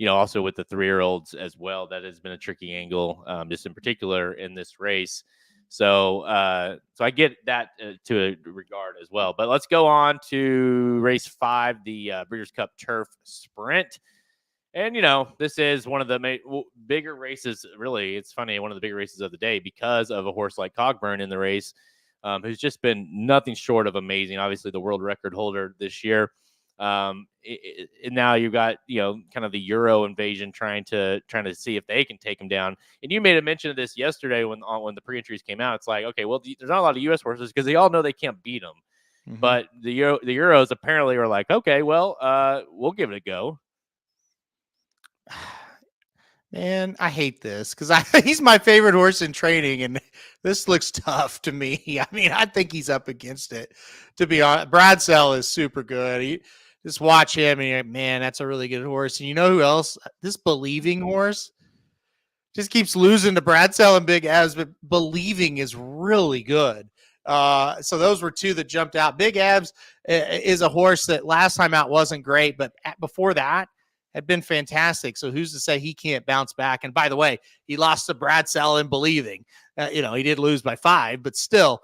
also with the 3-year-olds as well, that has been a tricky angle, just in particular in this race. So I get that to a regard as well. But let's go on to race 5, the Breeders' Cup Turf Sprint. And, this is one of the bigger races. Really, it's funny, one of the bigger races of the day, because of a horse like Cogburn in the race, who's just been nothing short of amazing. Obviously, the world record holder this year. And now you've got, kind of the Euro invasion trying to see if they can take him down. And you made a mention of this yesterday when the pre-entries came out. It's like, okay, well, there's not a lot of U.S. horses because they all know they can't beat them. Mm-hmm. But the Euros apparently are like, okay, well, we'll give it a go. Man, I hate this because he's my favorite horse in training, and this looks tough to me. I mean, I think he's up against it, to be honest. Bradsell is super good. Just watch him, and you're like, man, that's a really good horse. And you know who else? This Believing horse just keeps losing to Bradsell and Big Abs, but Believing is really good. So those were 2 that jumped out. Big Abs is a horse that last time out wasn't great, but before that had been fantastic. So who's to say he can't bounce back? And by the way, he lost to Bradsell and Believing. He did lose by 5, but still,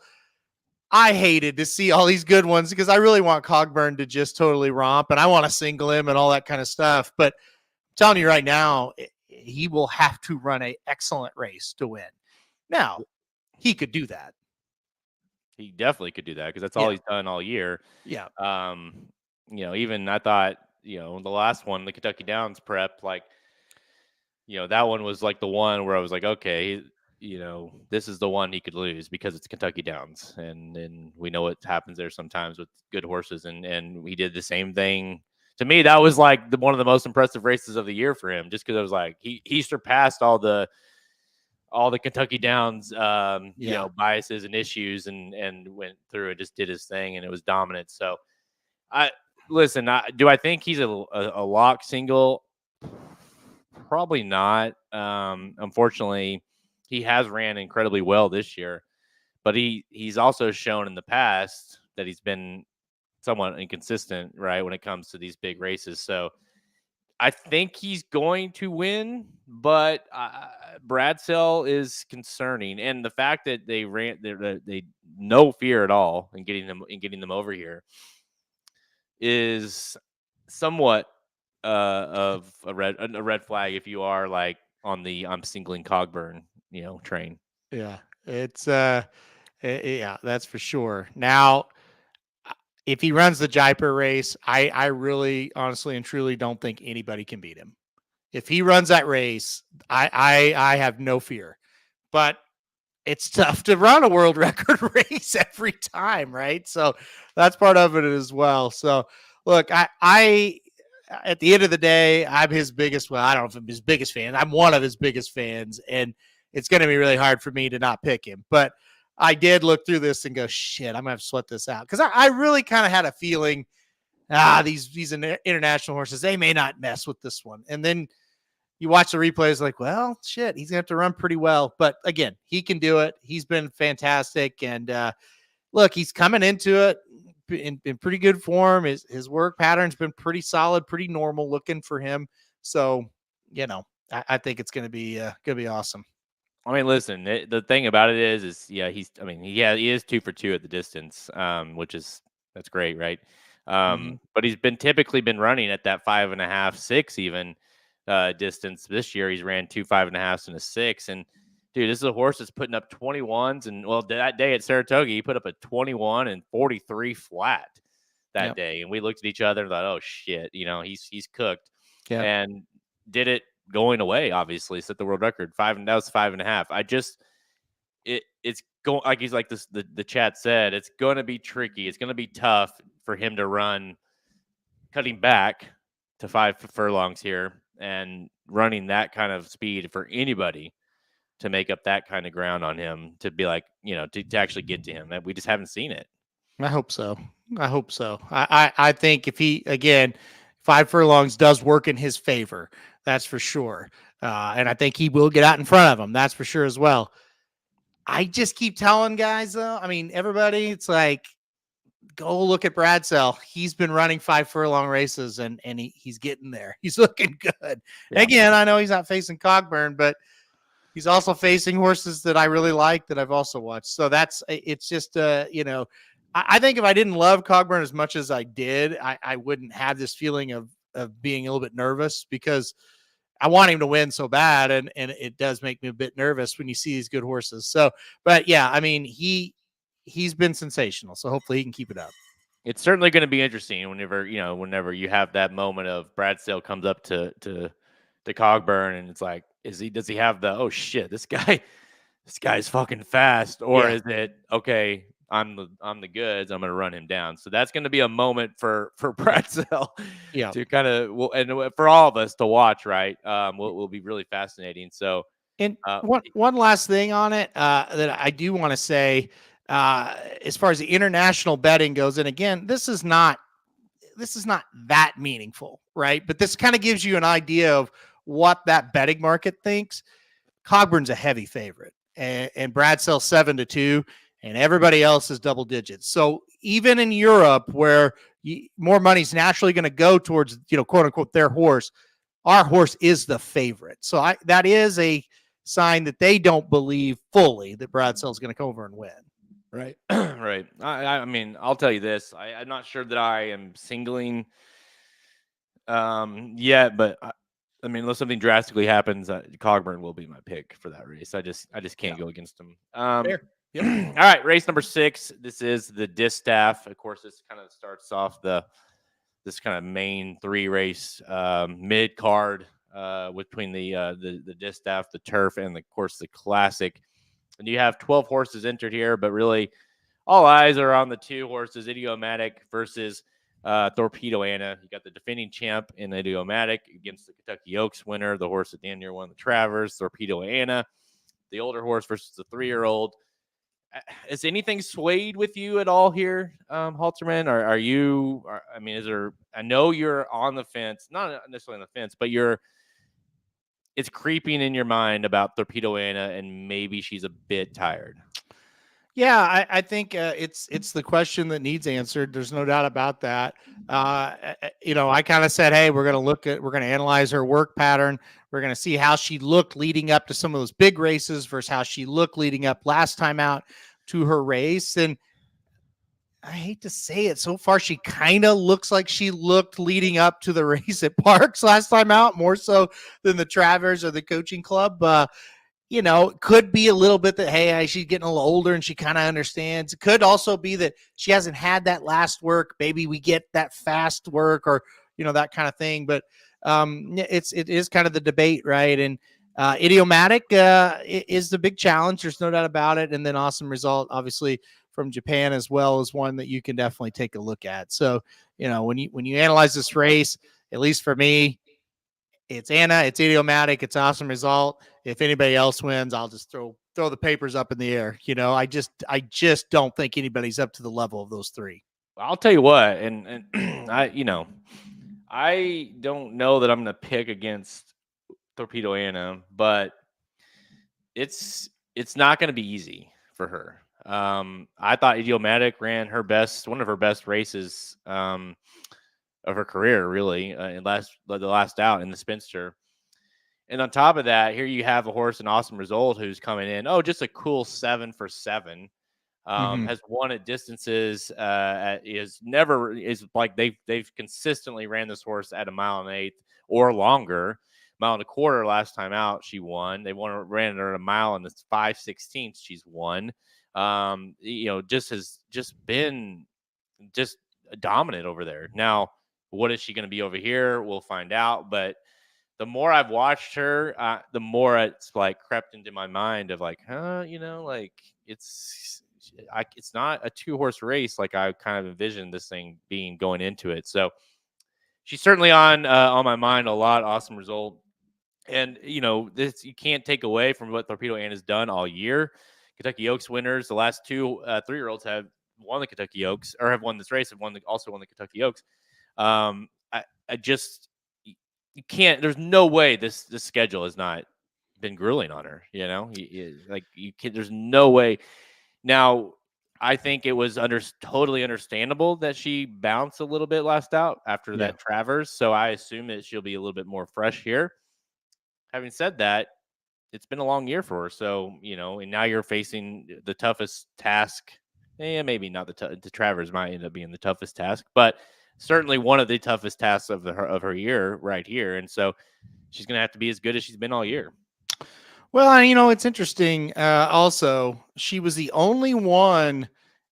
I hated to see all these good ones because I really want Cogburn to just totally romp, and I want to single him and all that kind of stuff. But I'm telling you right now, he will have to run an excellent race to win. Now, he could do that. He definitely could do that because that's all he's done all year. Yeah. Even I thought, the last one, the Kentucky Downs prep, like, that one was like the one where I was like, okay, this is the one he could lose because it's Kentucky Downs, and we know what happens there sometimes with good horses, and we did the same thing. To me, that was like one of the most impressive races of the year for him, just because I was like, he surpassed all the Kentucky Downs, biases and issues, and went through and just did his thing, and it was dominant. So, do I think he's a lock single? Probably not. Unfortunately, he has ran incredibly well this year, but he's also shown in the past that he's been somewhat inconsistent, right, when it comes to these big races. So I think he's going to win, but Bradsell is concerning, and the fact that they no fear at all in getting them over here is somewhat of a red flag if you are like on the I'm singling Cogburn, train. Yeah. It's yeah, that's for sure. Now, if he runs the Jaipur race, I really honestly and truly don't think anybody can beat him. If he runs that race, I have no fear. But it's tough to run a world record race every time, right? So that's part of it as well. So look, I at the end of the day, I'm his biggest. Well, I don't know if I'm his biggest fan. I'm one of his biggest fans, and it's going to be really hard for me to not pick him. But I did look through this and go, shit, I'm gonna have to sweat this out because I really kind of had a feeling, these international horses, they may not mess with this one, and then you watch the replays like, well, shit, he's going to have to run pretty well. But again, he can do it. He's been fantastic. And look, he's coming into it in pretty good form. His work pattern's been pretty solid, pretty normal looking for him. So, I think it's going to be awesome. I mean, listen, the thing about it is he is 2 for 2 at the distance, that's great, right? But he's typically been running at that 5.5, 6 even distance. This year he's ran 2 5.5s and a 6. And dude, this is a horse that's putting up 21s. And well, that day at Saratoga, he put up a 21 and 43 flat that day. And we looked at each other and thought, oh shit, he's cooked. Yeah. And did it going away, obviously, set the world record. That was 5.5. It's going, like he's like this, the chat said, it's going to be tricky. It's going to be tough for him to run, cutting back to 5 furlongs here and running that kind of speed for anybody to make up that kind of ground on him, to be like, to actually get to him. We just haven't seen it. I hope so. I think if he, again, 5 furlongs does work in his favor. That's for sure. And I think he will get out in front of him. That's for sure as well. I just keep telling guys, though, I mean, everybody, it's like, go look at Bradsell. He's been running 5 furlong races and he's getting there. He's looking good. Yeah. Again, I know he's not facing Cogburn, but he's also facing horses that I really like that I've also watched. So it's just, I think if I didn't love Cogburn as much as I did, I wouldn't have this feeling of being a little bit nervous, because I want him to win so bad. And it does make me a bit nervous when you see these good horses. So, but yeah, I mean, he's been sensational. So hopefully he can keep it up. It's certainly going to be interesting whenever you have that moment of Bradsell comes up to Cogburn, and it's like, does he have the, oh shit, this guy's fucking fast, or is it, okay, I'm the goods, I'm going to run him down. So that's going to be a moment for Bradsell to kind of, and for all of us to watch, right? Will be really fascinating. So, and one last thing on it that I do want to say, as far as the international betting goes, and again, this is not that meaningful, right? But this kind of gives you an idea of what that betting market thinks. Cogburn's a heavy favorite, and Bradsell 7-2, and everybody else is double digits. So even in Europe, where more money's naturally going to go towards, quote unquote, their horse, our horse is the favorite. So that is a sign that they don't believe fully that Bradsell's going to come over and win. Right. Right. I mean, I'll tell you this. I'm not sure that I am singling yet, but I mean, unless something drastically happens, Cogburn will be my pick for that race. I just can't go against him. Fair. Yep. All right, race number 6. This is the Distaff. Of course, this kind of starts off this kind of main 3-race mid card between the Distaff, the Turf, and of course the Classic. And you have 12 horses entered here, but really all eyes are on the 2 horses, Idiomatic versus Torpedo Anna. You got the defending champ in Idiomatic against the Kentucky Oaks winner, the horse that damn near won the Travers, Torpedo Anna. The older horse versus the 3-year-old. Is anything swayed with you at all here, Halterman? Or are you? I mean, is there? I know you're on the fence, not necessarily on the fence, but it's creeping in your mind about Torpedo Anna, and maybe she's a bit tired. Yeah, I think it's the question that needs answered. There's no doubt about that. I kind of said, hey, we're going to analyze her work pattern. We're going to see how she looked leading up to some of those big races versus how she looked leading up last time out to her race. And I hate to say it, so far she kind of looks like she looked leading up to the race at Parks last time out, more so than the Travers or the coaching club. It could be a little bit that, hey, she's getting a little older and she kind of understands. It could also be that she hasn't had that last work. Maybe we get that fast work or, that kind of thing. But it is kind of the debate, right? And Idiomatic is the big challenge. There's no doubt about it. And then Awesome Result, obviously, from Japan as well, is one that you can definitely take a look at. So, when you analyze this race, at least for me, it's Anna, it's Idiomatic, it's Awesome Result. If anybody else wins, I'll just throw the papers up in the air. I just don't think anybody's up to the level of those 3. I'll tell you what, and I don't know that I'm going to pick against Torpedo Anna, but it's not going to be easy for her. I thought Idiomatic ran one of her best races of her career, really, in the last out in the Spinster. And on top of that, here you have a horse, an Awesome Result, who's coming in. Oh, just a cool 7 for 7. Has won at distances. Is like they've consistently ran this horse at 1 1/8 or longer. 1 1/4 last time out, she won. They ran her at 1 mile and it's 5/16. She's won. Just been dominant over there. Now, what is she going to be over here? We'll find out. But the more I've watched her, the more it's like crept into my mind of like, it's not a 2-horse race like I kind of envisioned this thing being going into it. So she's certainly on my mind a lot. Awesome Result. And, this you can't take away from what Torpedo Ann has done all year. Kentucky Oaks winners, the last 2 3-year-olds have won the Kentucky Oaks, or have won this race, also won the Kentucky Oaks. You can't. There's no way this schedule has not been grueling on her. You can't. There's no way. Now, I think it was totally understandable that she bounced a little bit last out after that Travers. So I assume that she'll be a little bit more fresh here. Having said that, it's been a long year for her. So, and now you're facing the toughest task. Maybe not the Travers might end up being the toughest task, but certainly one of the toughest tasks of her year right here. And so she's going to have to be as good as she's been all year. Well, it's interesting. Also, she was the only one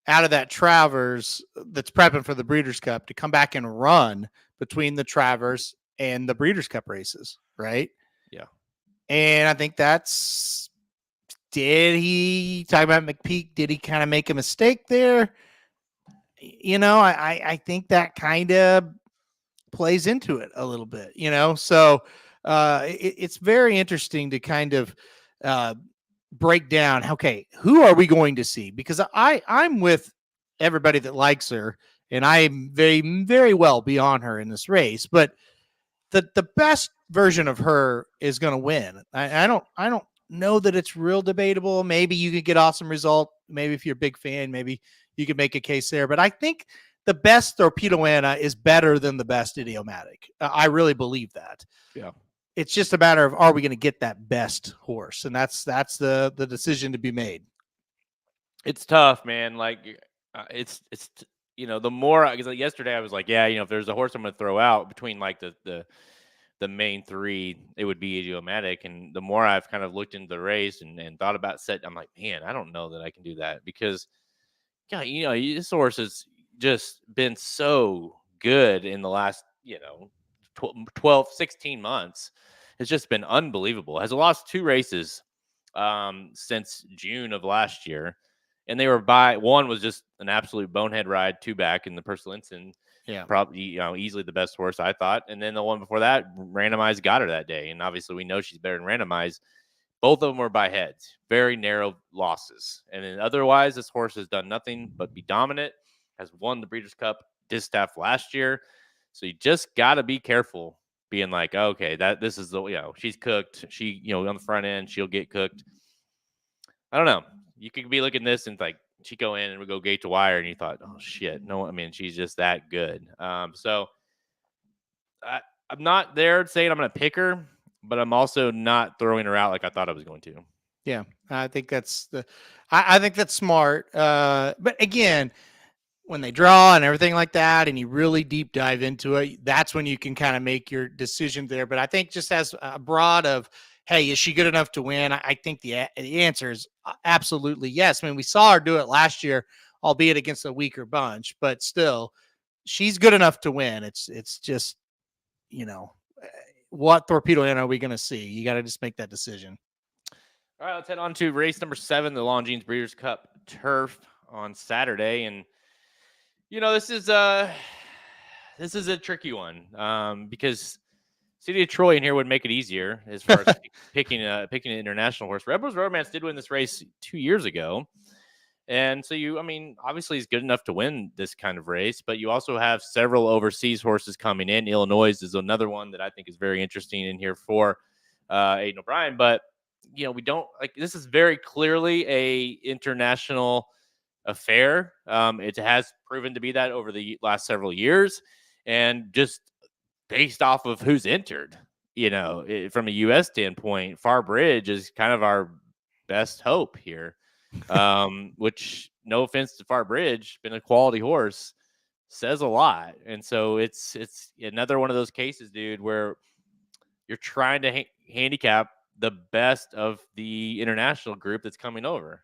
out of that Travers that's prepping for the Breeders' Cup to come back and run between the Travers and the Breeders' Cup races, right? Yeah. And I think did he talk about McPeak? Did he kind of make a mistake there? I think that kind of plays into it a little bit, so it's very interesting to kind of break down, okay, who are we going to see? Because I'm with everybody that likes her, and I'm very, very well beyond her in this race, but the best version of her is going to win. I don't know that it's real debatable. Maybe you could get Awesome Result. Maybe if you're a big fan, maybe you could make a case there. But I think the best Torpedo Anna is better than the best Idiomatic. I really believe that. Yeah. It's just a matter of, are we going to get that best horse? And that's the decision to be made. It's tough, man. Like it's the more, because yesterday I was like, if there's a horse I'm going to throw out between like the the main three, it would be idiomatic. And the more I've kind of looked into the race and thought about I'm like, man, I don't know that I can do that because, God, this horse has just been so good in the last, 12, 16 months. It's just been unbelievable. Has lost 2 races since June of last year. And they were one was just an absolute bonehead ride, 2 back in the Perslinson. Yeah. Probably, easily the best horse, I thought. And then the one before that, randomized, got her that day. And obviously we know she's better than randomized. Both of them were by heads, very narrow losses. And then otherwise, this horse has done nothing but be dominant, has won the Breeders' Cup Distaff last year. So you just got to be careful being like, okay, this is she's cooked. She, on the front end, she'll get cooked. I don't know. You could be looking at this and like, she go in and we go gate to wire, and you thought, oh shit, no, I mean, she's just that good. So I'm not there saying I'm going to pick her, but I'm also not throwing her out like I thought I was going to. Yeah, I think that's I think that's smart. But again, when they draw and everything like that, and you really deep dive into it, that's when you can kind of make your decision there. But I think just as a broad of, hey, is she good enough to win? I think the answer is absolutely yes. I mean, we saw her do it last year, albeit against a weaker bunch, but still, she's good enough to win. It's just, what torpedo end are we going to see? You got to just make that decision. All right, let's head on to race number 7, the Longines Breeders' Cup Turf on Saturday. And, this is a tricky one because City of Troy in here would make it easier as far as picking an international horse. Rebels Romance did win this race 2 years ago. And so obviously he's good enough to win this kind of race, but you also have several overseas horses coming in. Illinois is another one that I think is very interesting in here for Aiden O'Brien. But, we don't this is very clearly a international affair. It has proven to be that over the last several years, and just based off of who's entered, from a U.S. standpoint, Far Bridge is kind of our best hope here. Which, no offense to Far Bridge, been a quality horse, says a lot. And so it's another one of those cases, dude, where you're trying to handicap the best of the international group that's coming over.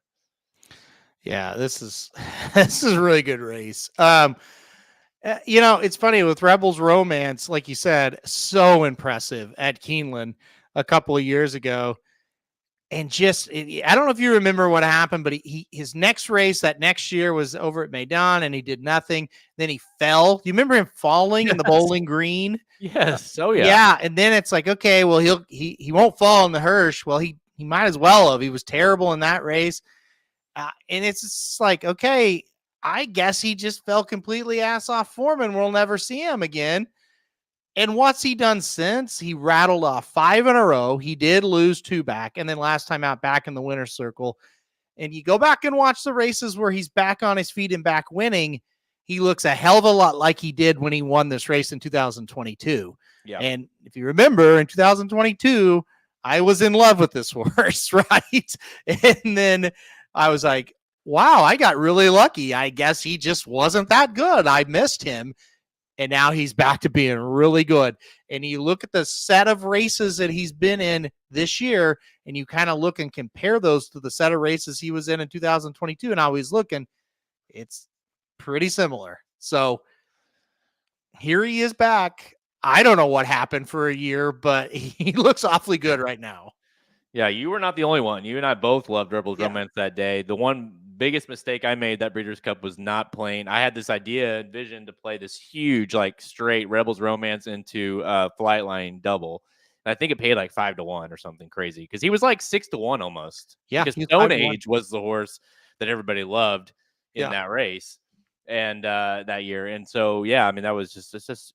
Yeah, this is a really good race. It's funny with Rebels Romance, like you said, so impressive at Keeneland a couple of years ago. And I don't know if you remember what happened, but his next race that next year was over at Maidan, and he did nothing. Then he fell. Do you remember him falling in the Bowling Green? Yes. Oh yeah. Yeah. And then it's like, okay, well, he won't fall in the Hirsch. Well, he might as well have. He was terrible in that race. And it's just like, okay, I guess he just fell completely ass off form and we'll never see him again. And what's he done since? He rattled off 5 in a row. He did lose 2 back. And then last time out back in the winner's circle. And you go back and watch the races where he's back on his feet and back winning. He looks a hell of a lot like he did when he won this race in 2022. Yeah. And if you remember in 2022, I was in love with this horse, right? And then I was like, wow, I got really lucky. I guess he just wasn't that good. I missed him. And now he's back to being really good. And you look at the set of races that he's been in this year, and you kind of look and compare those to the set of races he was in 2022. And how he's looking, it's pretty similar. So here he is back. I don't know what happened for a year, but he looks awfully good right now. Yeah, you were not the only one. You and I both loved Rebels Romance that day. The one biggest mistake I made that Breeders' Cup was not playing. I had this idea and vision to play this huge, straight Rebels Romance into Flightline double. And I think it paid 5-1 or something crazy because he was 6-1 almost. Yeah, because Stone Age was the horse that everybody loved in that race and that year. And so that was just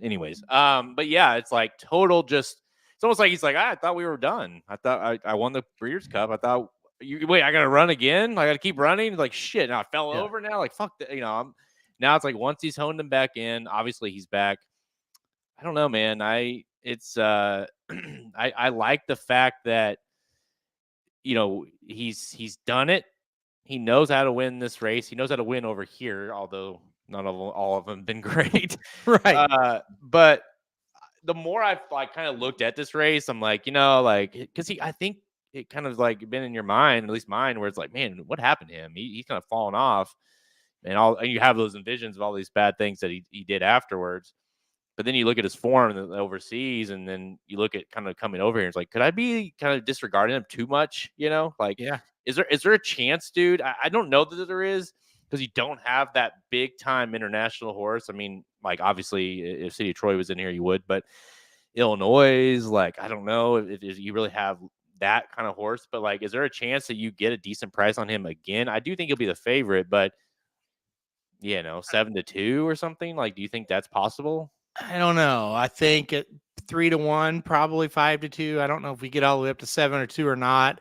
anyways. But yeah, it's total just. It's almost like he's like, I thought we were done. I thought I won the Breeders' Cup. I thought, wait, I got to run again? I got to keep running? Shit, now I fell over now? Fuck that. Now it's once he's honed him back in, obviously he's back. I don't know, man. I like the fact that, he's done it. He knows how to win this race. He knows how to win over here, although not all of them have been great. Right. But the more I've like kind of looked at this race, I'm like, like because I think it kind of like been in your mind, at least mine, where it's like, man, what happened to him? He's kind of fallen off, and you have those envisions of all these bad things that he did afterwards. But then you look at his form overseas, and then you look at kind of coming over here. It's like, could I be kind of disregarding him too much? Like, Yeah. is there a chance, dude? I don't know that there is, because you don't have that big time international horse. I mean, like obviously, if City of Troy was in here, you would, but Illinois, like I don't know if you really have that kind of horse. But like, is there a chance that you get a decent price on him again? I do think he'll be the favorite, but 7-2 or something. Like, do you think that's possible? I don't know. I think at 3-1, probably 5-2. I don't know if we get all the way up to 7-2 or not.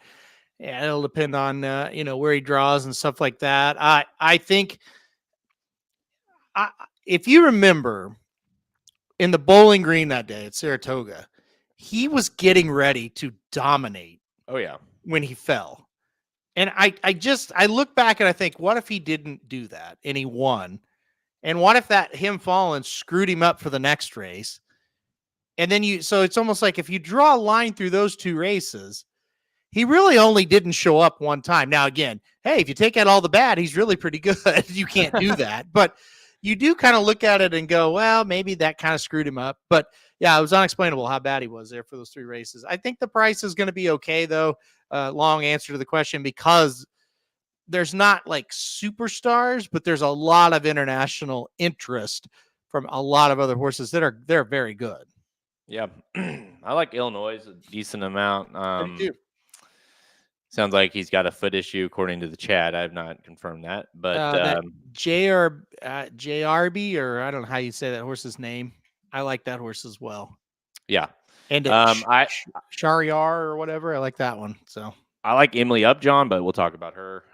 Yeah, it'll depend on where he draws and stuff like that. I think if you remember in the Bowling Green that day at Saratoga, he was getting ready to dominate. Oh yeah, when he fell. And I look back and I think, what if he didn't do that and he won? And what if that him falling screwed him up for the next race? And then so it's almost like if you draw a line through those two races, he really only didn't show up one time. Now, again, hey, if you take out all the bad, he's really pretty good. You can't do that. But you do kind of look at it and go, well, maybe that kind of screwed him up. But yeah, it was unexplainable how bad he was there for those three races. I think the price is going to be okay, though. Long answer to the question, because there's not like superstars, but there's a lot of international interest from a lot of other horses they're very good. Yeah, I like Illinois a decent amount. Do. Sounds like he's got a foot issue, according to the chat. I have not confirmed that, but that JRB, or I don't know how you say that horse's name. I like that horse as well. Yeah, and Shariar or whatever. I like that one. So I like Emily Upjohn, but we'll talk about her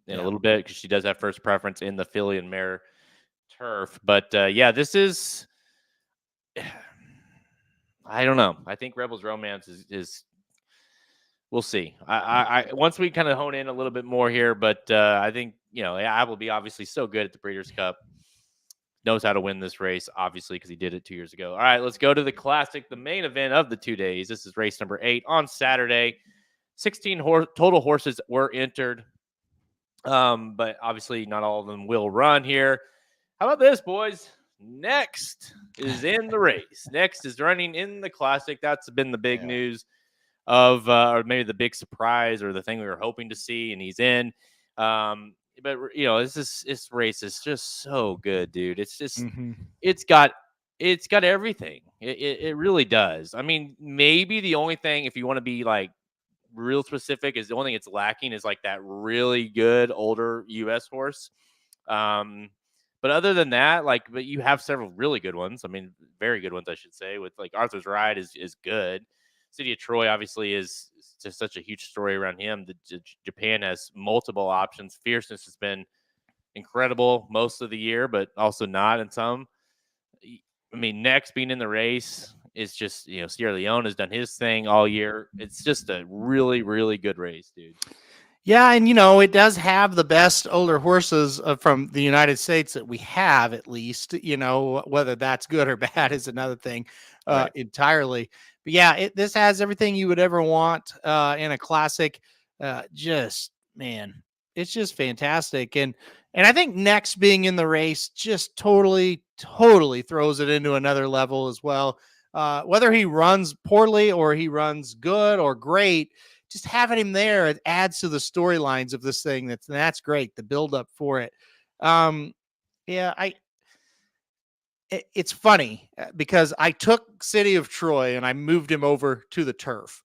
in a little bit, because she does have first preference in the filly and mare turf. But this is. I don't know. I think Rebels Romance is we'll see. I once we kind of hone in a little bit more here, but I think I will be obviously so good at the Breeders' Cup. Knows how to win this race, obviously, because he did it 2 years ago. All right, let's go to the Classic, the main event of the 2 days. This is race number 8 on Saturday. 16 total horses were entered, but obviously not all of them will run here. How about this, boys? Next is in the race. Next is running in the Classic. That's been the big news of, or maybe the big surprise, or the thing we were hoping to see, and he's in. But this race is just so good, dude. It's just it's got everything. It really does. I mean, maybe the only thing, if you want to be like real specific, is the only thing it's lacking is like that really good older US horse. But other than that, but you have several really good ones. I mean, very good ones, I should say. With like Arthur's Ride is good. City of Troy obviously is just such a huge story around him. Japan has multiple options. Fierceness has been incredible most of the year, but also not in some. I mean, next being in the race is just, Sierra Leone has done his thing all year. It's just a really, really good race, dude. Yeah, and it does have the best older horses from the United States that we have, at least. Whether that's good or bad is another thing entirely. But yeah, this has everything you would ever want in a Classic. It's just fantastic. And I think next being in the race just totally throws it into another level as well. Whether he runs poorly or he runs good or great, just having him there, it adds to the storylines of this thing. That's great. The build up for it. It's funny because I took City of Troy and I moved him over to the turf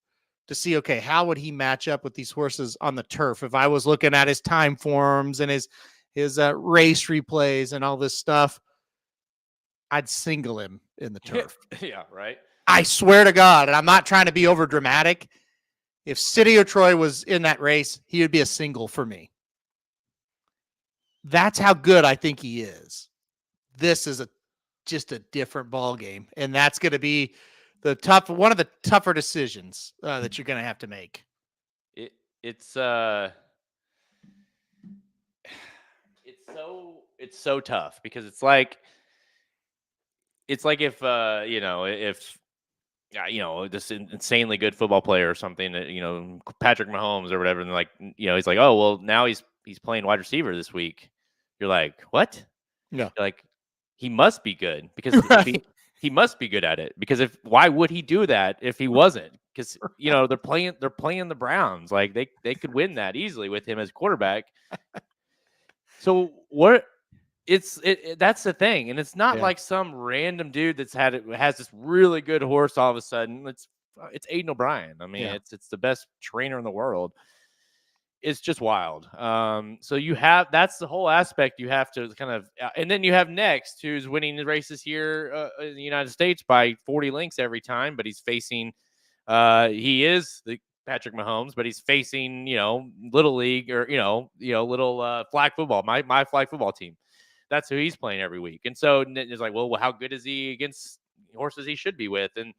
to see, okay, how would he match up with these horses on the turf? If I was looking at his time forms and his race replays and all this stuff, I'd single him in the turf. Yeah, right. I swear to God, and I'm not trying to be over dramatic. If City of Troy was in that race, he would be a single for me. That's how good I think he is. This is just a different ball game, and that's going to be one of the tougher decisions that you're going to have to make. It's so tough, because it's like it's like if this insanely good football player or something, Patrick Mahomes or whatever, and like, he's like, oh, well, now he's playing wide receiver this week. You're like, what? Yeah. You're like, he must be good because Right. he must be good at it, because why would he do that if he wasn't? Because they're playing the Browns, like they could win that easily with him as quarterback. So what? That's the thing, and it's not like some random dude has this really good horse all of a sudden. It's Aiden O'Brien. I mean, it's the best trainer in the world. It's just wild. So that's the whole aspect you have to kind of, and then you have Next, who's winning the races here in the United States by 40 lengths every time, but he's facing, he is the Patrick Mahomes, but he's facing, little league or, little flag football, my flag football team. That's who he's playing every week. And so it's like, well, how good is he against horses he should be with? And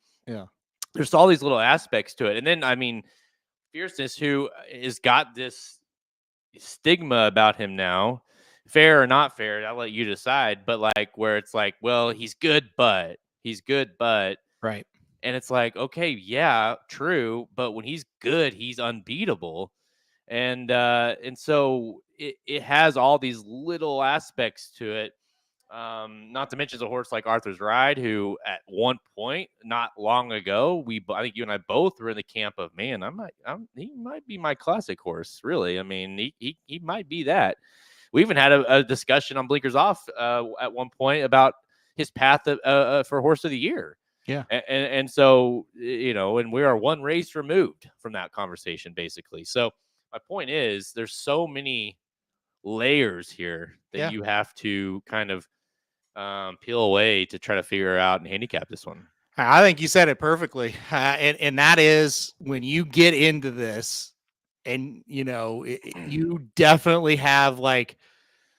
there's all these little aspects to it. And then, I mean, Fierceness, who has got this stigma about him now, fair or not fair, I'll let you decide. But like, where it's like, well, he's good, but Right. And it's like, okay, yeah, true. But when he's good, he's unbeatable. And so it has all these little aspects to it. Not to mention a horse like Arthur's Ride, who at one point not long ago, I think you and I both were in the camp of, man, he might be my classic horse. Really, I mean, he might be that. We even had a discussion on Blinkers Off at one point about his path for Horse of the Year. Yeah, and so and we are one race removed from that conversation, basically. So my point is, there's so many layers here that you have to kind of peel away to try to figure out and handicap this one. I think you said it perfectly. And that is, when you get into this and, you definitely have, like,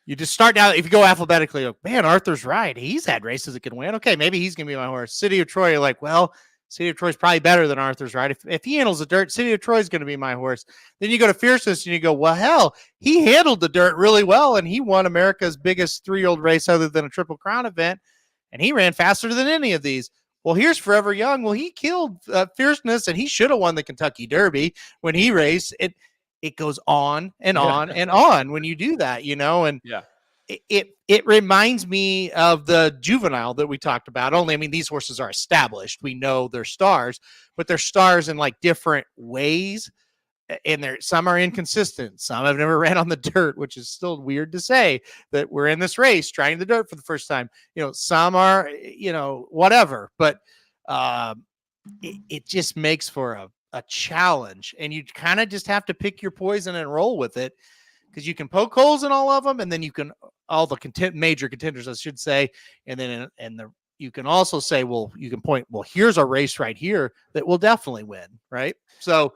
you just start down. If you go alphabetically, like, man, Arthur's Ride, he's had races that can win. Okay, maybe he's going to be my horse. City of Troy, you're like, well, City of Troy's probably better than Arthur's Ride. If he handles the dirt, City of Troy's going to be my horse. Then you go to Fierceness and you go, well, hell, he handled the dirt really well, and he won America's biggest 3-year-old race other than a Triple Crown event, and he ran faster than any of these. Well, here's Forever Young. Well, he killed Fierceness, and he should have won the Kentucky Derby when he raced. It goes on and on and on when you do that, and it reminds me of the Juvenile that we talked about. Only, I mean, these horses are established. We know they're stars, but they're stars in like different ways. And some are inconsistent. Some have never ran on the dirt, which is still weird to say that we're in this race trying the dirt for the first time. Some are, whatever, but it just makes for a challenge, and you kind of just have to pick your poison and roll with it, because you can poke holes in all of them, and then you can all the major contenders, I should say, and then you can also say, well, you can point, well, here's a race right here that will definitely win, right? So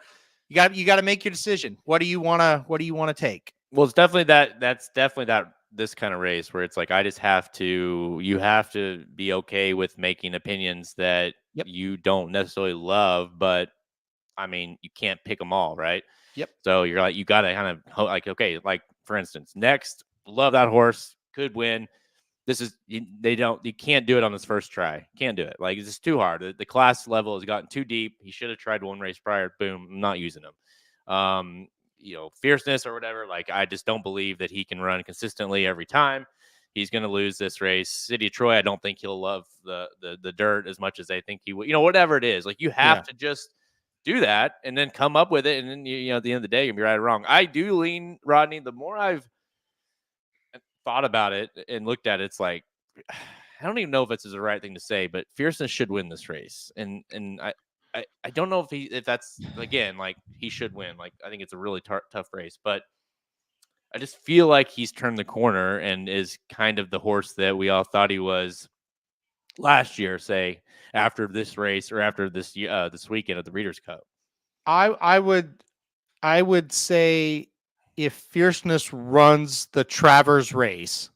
you got to make your decision. What do you want to take? Well, it's definitely that's definitely this kind of race where it's like, you have to be okay with making opinions that you don't necessarily love, but I mean, you can't pick them all, right? Yep. So you're like, you got to kind of like, okay, like for instance, Next, love that horse, could win. This is, you can't do it on this first try. Can't do it. Like, it's just too hard. The class level has gotten too deep. He should have tried one race prior. Boom, I'm not using him. Fierceness or whatever. Like, I just don't believe that he can run consistently every time. He's going to lose this race. City of Troy, I don't think he'll love the dirt as much as they think he would. Whatever it is, like, you have to just do that and then come up with it. And then, at the end of the day, you'll be right or wrong. I do lean, Rodney, the more I've thought about it and looked at it, it's like, I don't even know if it's the right thing to say, but Fierceness should win this race. And I don't know if that's, again, like, he should win. Like, I think it's a really tough race, but I just feel like he's turned the corner and is kind of the horse that we all thought he was last year, say, after this race or after this weekend at the Breeders' Cup. I would say, if Fierceness runs the Travers race,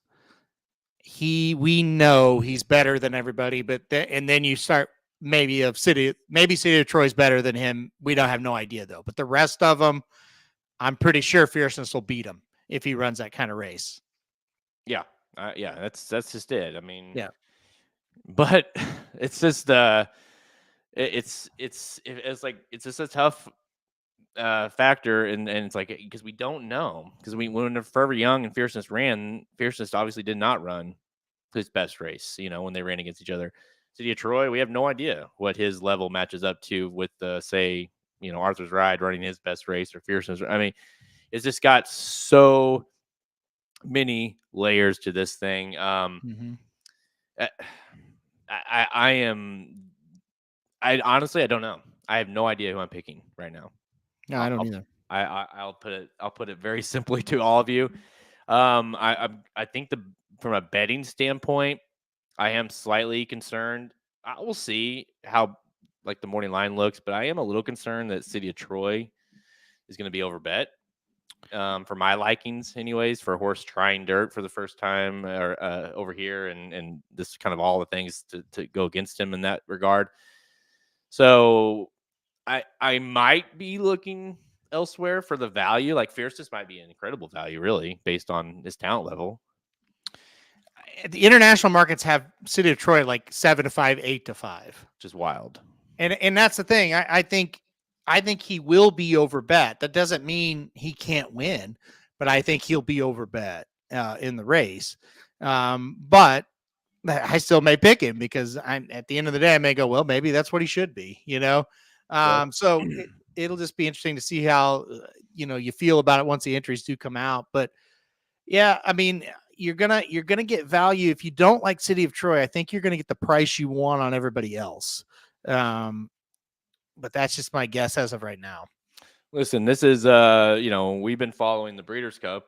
we know he's better than everybody, but and then you start maybe City of Troy's better than him. We don't have no idea though, but the rest of them, I'm pretty sure Fierceness will beat him if he runs that kind of race. Yeah. That's just it. I mean, but it's just it's just a tough factor, and it's like because we don't know, because when Forever Young and Fierceness ran, Fierceness obviously did not run his best race, when they ran against each other. City of Troy, we have no idea what his level matches up to with say Arthur's Ride running his best race, or Fierceness. I mean, it's just got so many layers to this thing. I honestly, I don't know. I have no idea who I'm picking right now. No, I don't either. I'll put it very simply to all of you. I think from a betting standpoint, I am slightly concerned. I will see how the morning line looks, but I am a little concerned that City of Troy is going to be overbet. For my likings, anyways, for a horse trying dirt for the first time or over here, and this kind of all the things to go against him in that regard. So I might be looking elsewhere for the value. Like Fierceness might be an incredible value, really, based on his talent level. The international markets have City of Troy 7-5, 8-5, which is wild. And that's the thing. I think he will be overbet. That doesn't mean he can't win, but I think he'll be overbet in the race. But I still may pick him, because at the end of the day, I may go, well, maybe that's what he should be, So it'll just be interesting to see how, you feel about it once the entries do come out. But yeah, I mean, you're going to get value. If you don't like City of Troy, I think you're going to get the price you want on everybody else. But that's just my guess as of right now. Listen, this is, we've been following the Breeders' Cup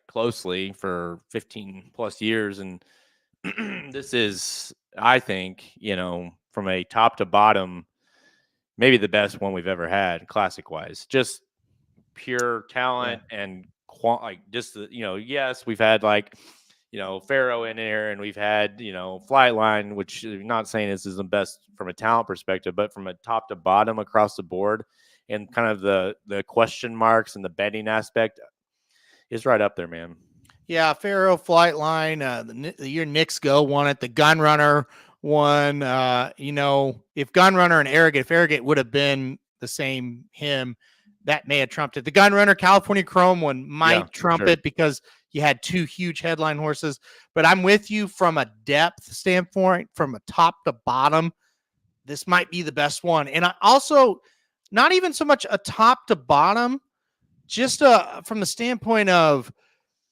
closely for 15 plus years. And this is, I think, from a top to bottom, maybe the best one we've ever had, classic wise. Just pure talent and yes, we've had Pharaoh in there, and we've had Flightline, which I'm not saying this is the best from a talent perspective, but from a top to bottom across the board, and kind of the question marks and the betting aspect is right up there, man. Yeah, Pharaoh, Flightline, the year Knicks Go won it. The Gun Runner won. If Gun Runner and if Arrogate would have been the same him, that may have trumped it. The Gun Runner, California Chrome one might trump it, because you had two huge headline horses. But I'm with you from a depth standpoint, from a top to bottom. This might be the best one. And I also, not even so much a top to bottom, just from the standpoint of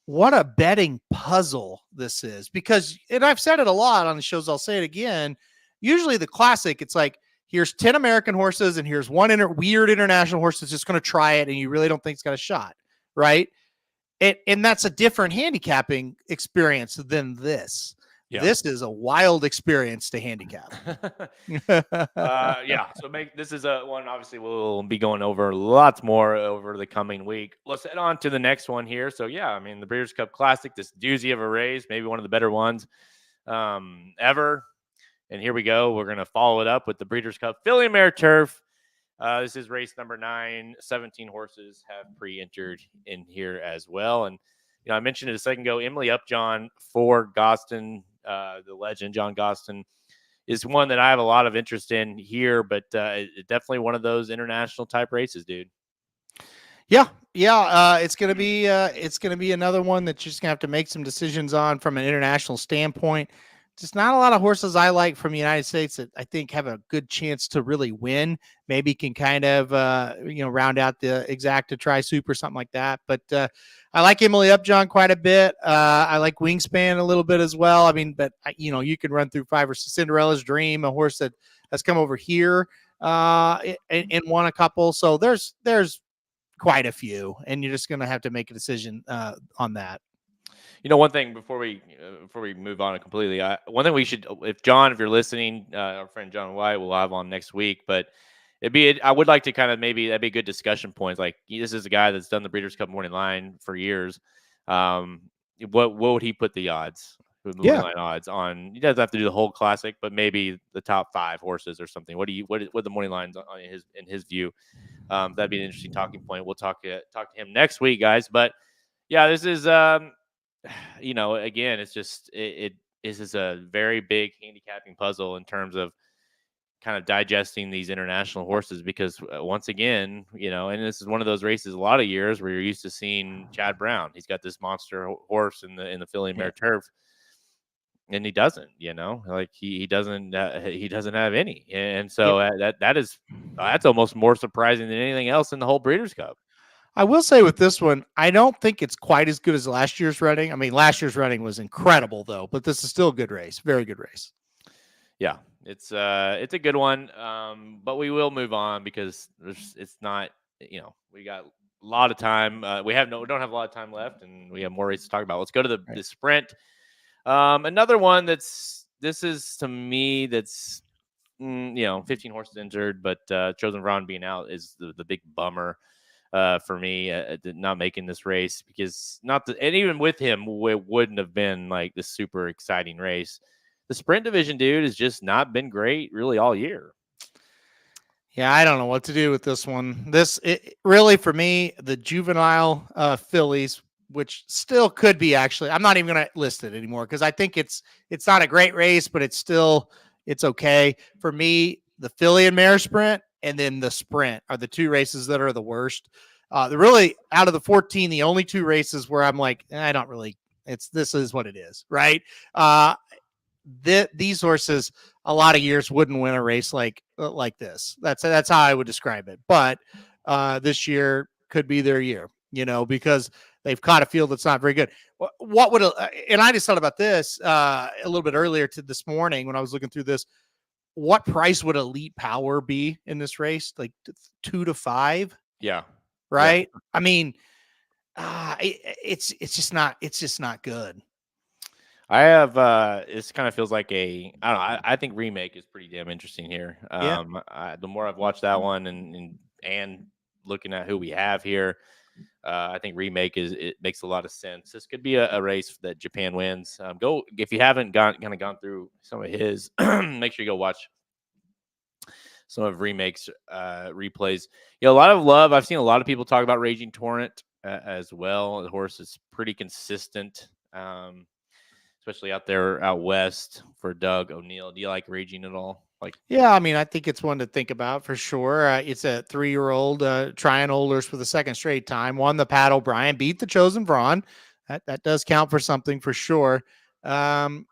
what a betting puzzle this is. Because, and I've said it a lot on the shows, I'll say it again, usually the classic, it's like, here's 10 American horses and here's one weird international horse that's just going to try it, and you really don't think it's got a shot, right? And that's a different handicapping experience than this. Yeah. This is a wild experience to handicap. So this is a one, obviously, we'll be going over lots more over the coming week. Let's head on to the next one here. So, the Breeders' Cup Classic, this doozy of a race, maybe one of the better ones ever. And here we go. We're going to follow it up with the Breeders' Cup Filly and Mare Turf. This is race number 9. 17 horses have pre-entered in here as well. And, I mentioned it a second ago, Emily Upjohn for Gostin, the legend John Gostin, is one that I have a lot of interest in here, but definitely one of those international type races, dude. Yeah. It's going to be another one that you're just going to have to make some decisions on from an international standpoint. Just not a lot of horses I like from the United States that I think have a good chance to really win. Maybe can kind of, round out the Exacta Tri-Soup or something like that. But I like Emily Upjohn quite a bit. I like Wingspan a little bit as well. I mean, but you can run through 5 or 6. Cinderella's Dream, a horse that has come over here and won a couple. So there's quite a few, and you're just going to have to make a decision on that. One thing before we move on completely, one thing we should, if you're listening, our friend John White will have on next week, but I would like to kind of, maybe that'd be a good discussion point. Like, this is a guy that's done the Breeders' Cup morning line for years. What would he put the odds? Morning line odds on? He doesn't have to do the whole classic, but maybe the top 5 horses or something. What the morning lines on in his view? That'd be an interesting talking point. We'll talk to him next week, guys. But this is again, it's just is a very big handicapping puzzle in terms of kind of digesting these international horses because once again, and this is one of those races a lot of years where you're used to seeing Chad Brown. He's got this monster horse in the Filly and Mare Turf, and he doesn't, like he doesn't have any, and so that's almost more surprising than anything else in the whole Breeders' Cup. I will say with this one, I don't think it's quite as good as last year's running. I mean, last year's running was incredible though, but this is still a good race, very good race. Yeah, it's a good one, but we will move on because it's not, we got a lot of time. We don't have a lot of time left, and we have more races to talk about. Let's go to the sprint. Another one this is to me that's 15 horses injured, but Chosen Vron being out is the big bummer for me, not making this race because and even with him, it wouldn't have been like this super exciting race. The sprint division, dude, has just not been great really all year. Yeah, I don't know what to do with this one. Really, for me, the Juvenile Fillies, which still could be actually, I'm not even going to list it anymore because I think it's not a great race, but it's okay. For me, the Filly and Mare sprint and then the sprint are the two races that are the worst. Really, out of the 14, the only two races where I'm like, I don't really, this is what it is, right? These horses a lot of years wouldn't win a race like this. That's how I would describe it. But this year could be their year, because they've caught a field that's not very good. What would and I just thought about this a little bit earlier this morning when I was looking through this. What price would Elite Power be in this race? Like 2 to 5? Yeah. Right. Yeah. I mean, it's just not good. I have this kind of feels like I don't know. I think Remake is pretty damn interesting here. The more I've watched that one and looking at who we have here, I think Remake it makes a lot of sense. This could be a race that Japan wins. Go if you haven't gone through some of his, make sure you go watch some of Remake's replays. A lot of love. I've seen a lot of people talk about Raging Torrent as well. The horse is pretty consistent. Especially out west for Doug O'Neill. Do you like Raging at all? Yeah, I mean, I think it's one to think about for sure. It's a 3-year-old trying Olders for the second straight time. Won the Pat O'Brien, beat the Chosen Vron. That does count for something for sure. You're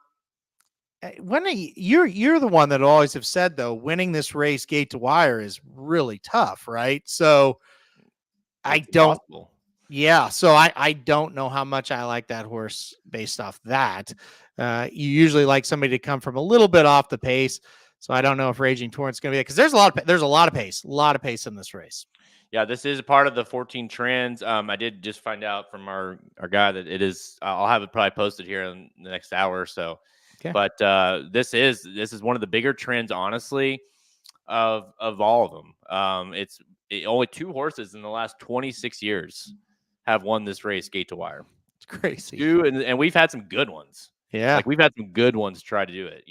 the one that always have said though, winning this race gate to wire is really tough, right? So it's impossible. Yeah, so I don't know how much I like that horse based off that. You usually like somebody to come from a little bit off the pace, so I don't know if Raging Torrent's going to be there because there's a lot of pace in this race. Yeah, this is part of the 14 trends. I did just find out from our guy that it is. I'll have it probably posted here in the next hour or so. Okay. But this is one of the bigger trends, honestly, of all of them. It's only 2 horses in the last 26 years have won this race gate to wire. It's crazy. And we've had some good ones. Yeah. Like we've had some good ones try to do it,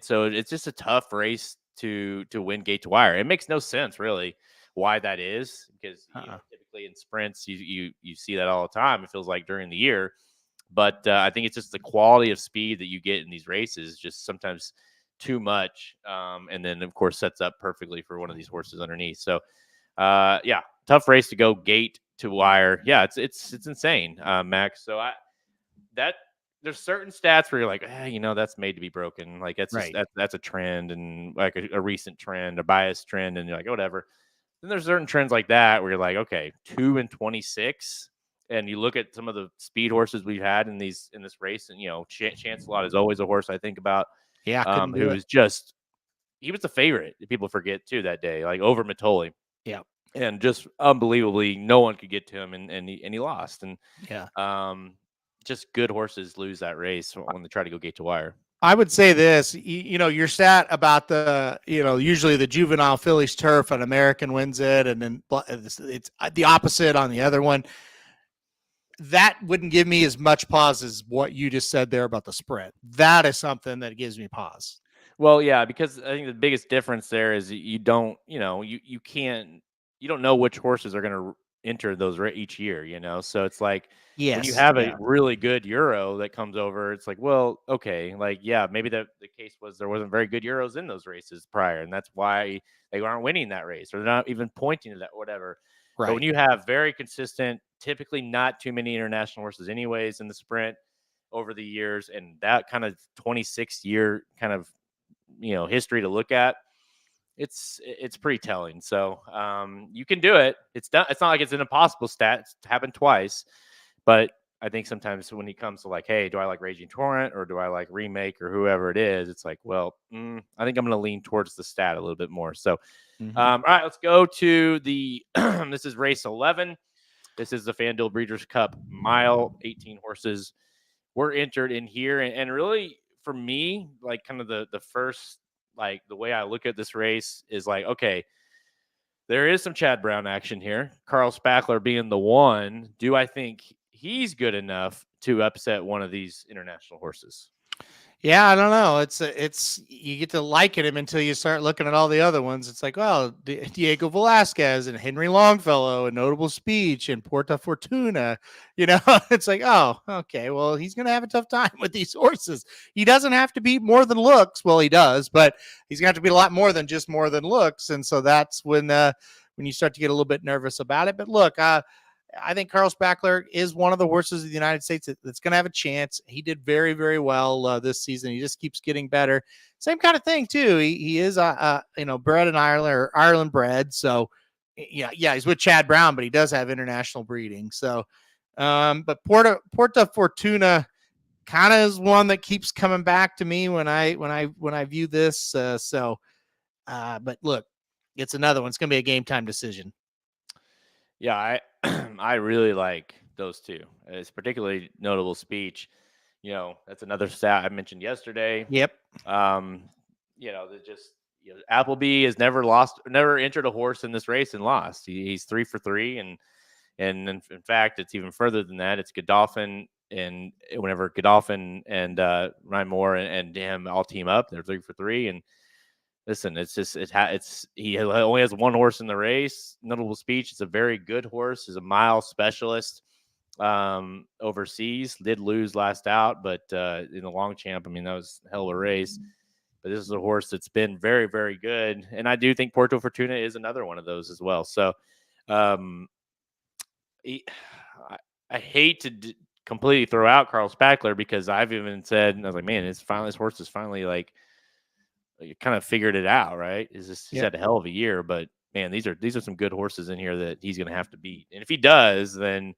so it's just a tough race to win gate to wire. It makes no sense really why that is because typically in sprints you see that all the time. It feels like during the year, but I think it's just the quality of speed that you get in these races just sometimes too much, and then of course sets up perfectly for one of these horses underneath. So tough race to go gate to wire. Yeah, it's insane, Max. So there's certain stats where you're like, that's made to be broken. Like that's right. That's a trend and like a recent trend, a biased trend, and you're like, whatever. Then there's certain trends like that where you're like, okay, 2 and 26, and you look at some of the speed horses we've had in this race, and Chancelot is always a horse I think about. Yeah, who was just he was the favorite. People forget too that day, like over Matoli. Yeah. And just unbelievably, no one could get to him, and he lost. And just good horses lose that race when they try to go gate to wire. I would say this, your stat about usually the Juvenile Fillies Turf, an American wins it, and then it's the opposite on the other one. That wouldn't give me as much pause as what you just said there about the sprint. That is something that gives me pause. Well, yeah, because I think the biggest difference there is you don't, you don't know which horses are going to enter those each year, so it's like when you Yes. have a Yeah. really good Euro that comes over, it's like, well, okay, like, yeah, maybe the case was there wasn't very good Euros in those races prior, and that's why they aren't winning that race, or they're not even pointing to that, whatever. But when Right. you have very consistent, typically not too many international horses anyways in the sprint over the years, and that kind of 26-year kind of history to look at, it's pretty telling. So you can do it. It's not like it's an impossible stat. It's happened twice, but I think sometimes when it comes to like, hey, do I like Raging Torrent or do I like Remake or whoever it is? It's like, well, I think I'm going to lean towards the stat a little bit more. So, all right, let's go to the. This is race 11. This is the FanDuel Breeders' Cup Mile. 18 horses were entered in here, and really for me, like kind of the first, like the way I look at this race is like, okay, there is some Chad Brown action here. Carl Spackler being the one. Do I think he's good enough to upset one of these international horses? Yeah, I don't know. It's you get to liking him until you start looking at all the other ones. It's like, well, Diego Velasquez and Henry Longfellow and Notable Speech and Porta Fortuna. It's like, oh, okay, well, he's gonna have a tough time with these horses. He doesn't have to beat more than looks. Well, he does, but he's gonna have to beat a lot more than just more than looks. And so that's when you start to get a little bit nervous about it. But look, I think Carl Spackler is one of the horses of the United States that's going to have a chance. He did very, very well this season. He just keeps getting better. Same kind of thing too. He is bred in Ireland, or Ireland bred. So yeah, he's with Chad Brown, but he does have international breeding. So, but Porta Fortuna kind of is one that keeps coming back to me when I view this. But look, it's another one. It's going to be a game time decision. Yeah, I I really like those two. It's particularly Notable Speech. That's another stat I mentioned yesterday. Yep. That just Appleby has never entered a horse in this race and lost. He's 3 for 3, and in fact, it's even further than that. It's Godolphin, and whenever Godolphin and Ryan Moore and him all team up, they're 3 for 3. And listen, it's just he only has one horse in the race. Notable Speech. It's a very good horse. He's a mile specialist overseas. Did lose last out, but in the long champ, I mean, that was a hell of a race. But this is a horse that's been very, very good, and I do think Porto Fortuna is another one of those as well. So, I hate to completely throw out Carl Spackler, because I've even said, I was like, man, this horse is finally like, you kind of figured it out, right? He's had a hell of a year, but man, these are some good horses in here that he's going to have to beat. And if he does, then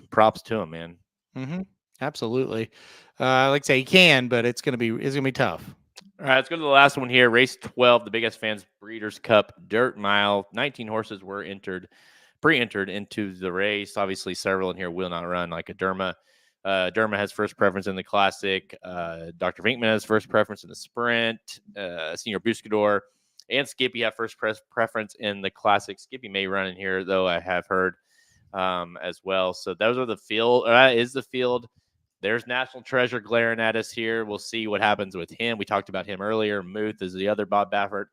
props to him, man. Mm-hmm. Absolutely. Like I say, he can, but it's gonna be tough. All right, let's go to the last one here. Race 12, the Biggest Fans Breeders' Cup Dirt Mile. 19 horses were pre-entered into the race. Obviously, several in here will not run, like a Derma. Derma has first preference in the Classic. Dr. Vinkman has first preference in the Sprint. Senior Buscador and Skippy have first preference in the Classic. Skippy may run in here, though, I have heard as well. So those are the field. That is the field. There's National Treasure glaring at us here. We'll see what happens with him. We talked about him earlier. Muth is the other Bob Baffert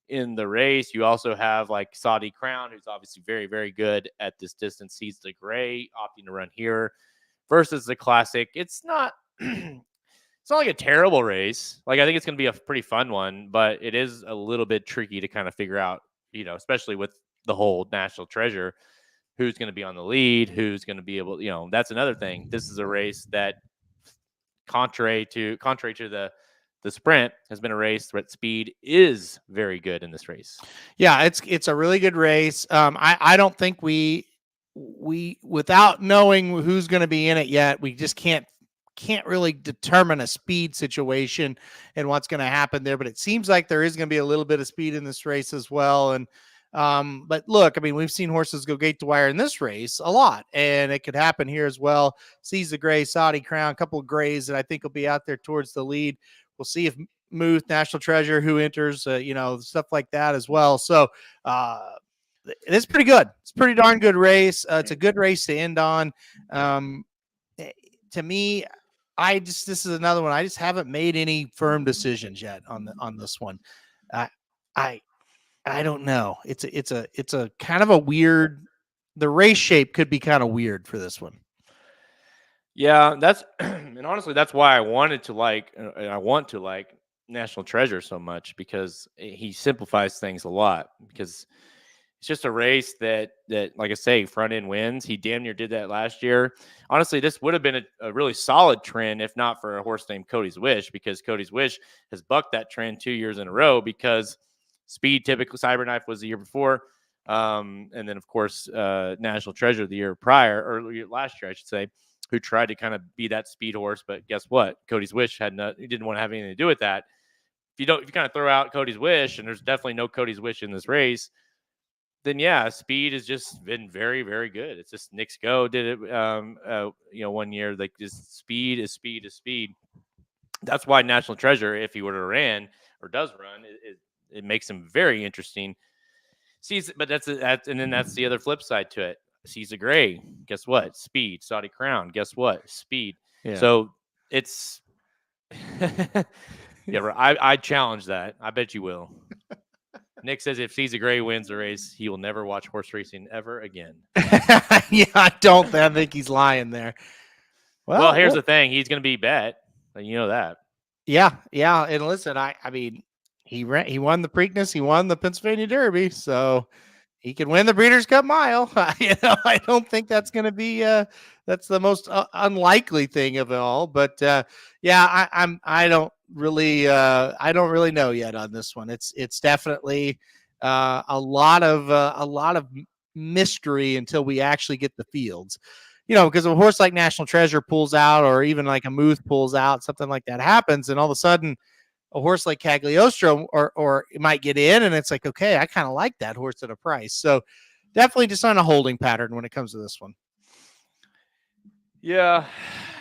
in the race. You also have like Saudi Crown, who's obviously very, very good at this distance. He's the gray, opting to run here versus the Classic. It's not like a terrible race. Like, I think it's going to be a pretty fun one, but it is a little bit tricky to kind of figure out, especially with the whole National Treasure, who's going to be on the lead, who's going to be able, that's another thing. This is a race that, contrary to the Sprint, has been a race where speed is very good in this race. Yeah, it's a really good race. I don't think we without knowing who's going to be in it yet, we just can't really determine a speed situation and what's going to happen there. But it seems like there is going to be a little bit of speed in this race as well. And but look, I mean, we've seen horses go gate to wire in this race a lot, and it could happen here as well. Sees the gray, Saudi Crown, a couple of grays that I think will be out there towards the lead. We'll see if Muth, National Treasure, who enters, stuff like that as well. So it's pretty good. It's a pretty darn good race. It's a good race to end on. To me, this is another one. I just haven't made any firm decisions yet on this one. I don't know. It's a kind of a weird. The race shape could be kind of weird for this one. Yeah, that's and honestly, that's why I want to like National Treasure so much, because he simplifies things a lot. Because it's just a race that like I say, front end wins. He damn near did that last year. Honestly, this would have been a really solid trend if not for a horse named Cody's Wish, because Cody's Wish has bucked that trend 2 years in a row. Because Speed, typically Cyberknife was the year before, and then of course National Treasure the year prior, or last year I should say, who tried to kind of be that speed horse. But guess what? Cody's Wish he didn't want to have anything to do with that. If you kind of throw out Cody's Wish, and there's definitely no Cody's Wish in this race, then yeah, Speed has just been very, very good. It's just Nick's Go did it, 1 year. Like, just speed is speed is speed. That's why National Treasure, if he were to ran or does run, it makes him very interesting. But that's and then that's the other flip side to it. Caesar Gray, guess what? Speed. Saudi Crown, guess what? Speed. Yeah. So it's yeah. I challenge that. I bet you will. Nick says if Caesar Gray wins the race, he will never watch horse racing ever again. Yeah, I think he's lying there. Well, here's the thing: he's going to be bet, and you know that. Yeah. And listen, I mean, he won the Preakness, he won the Pennsylvania Derby, so he can win the Breeders' Cup Mile. I don't think that's going to be that's the most unlikely thing of it all. But yeah, I don't really know yet on this one. It's definitely a lot of mystery until we actually get the fields. Because a horse like National Treasure pulls out, or even like a Muth pulls out, something like that happens, and all of a sudden a horse like Cagliostro or it might get in, and it's like, okay, I kind of like that horse at a price. So definitely just on a holding pattern when it comes to this one. Yeah,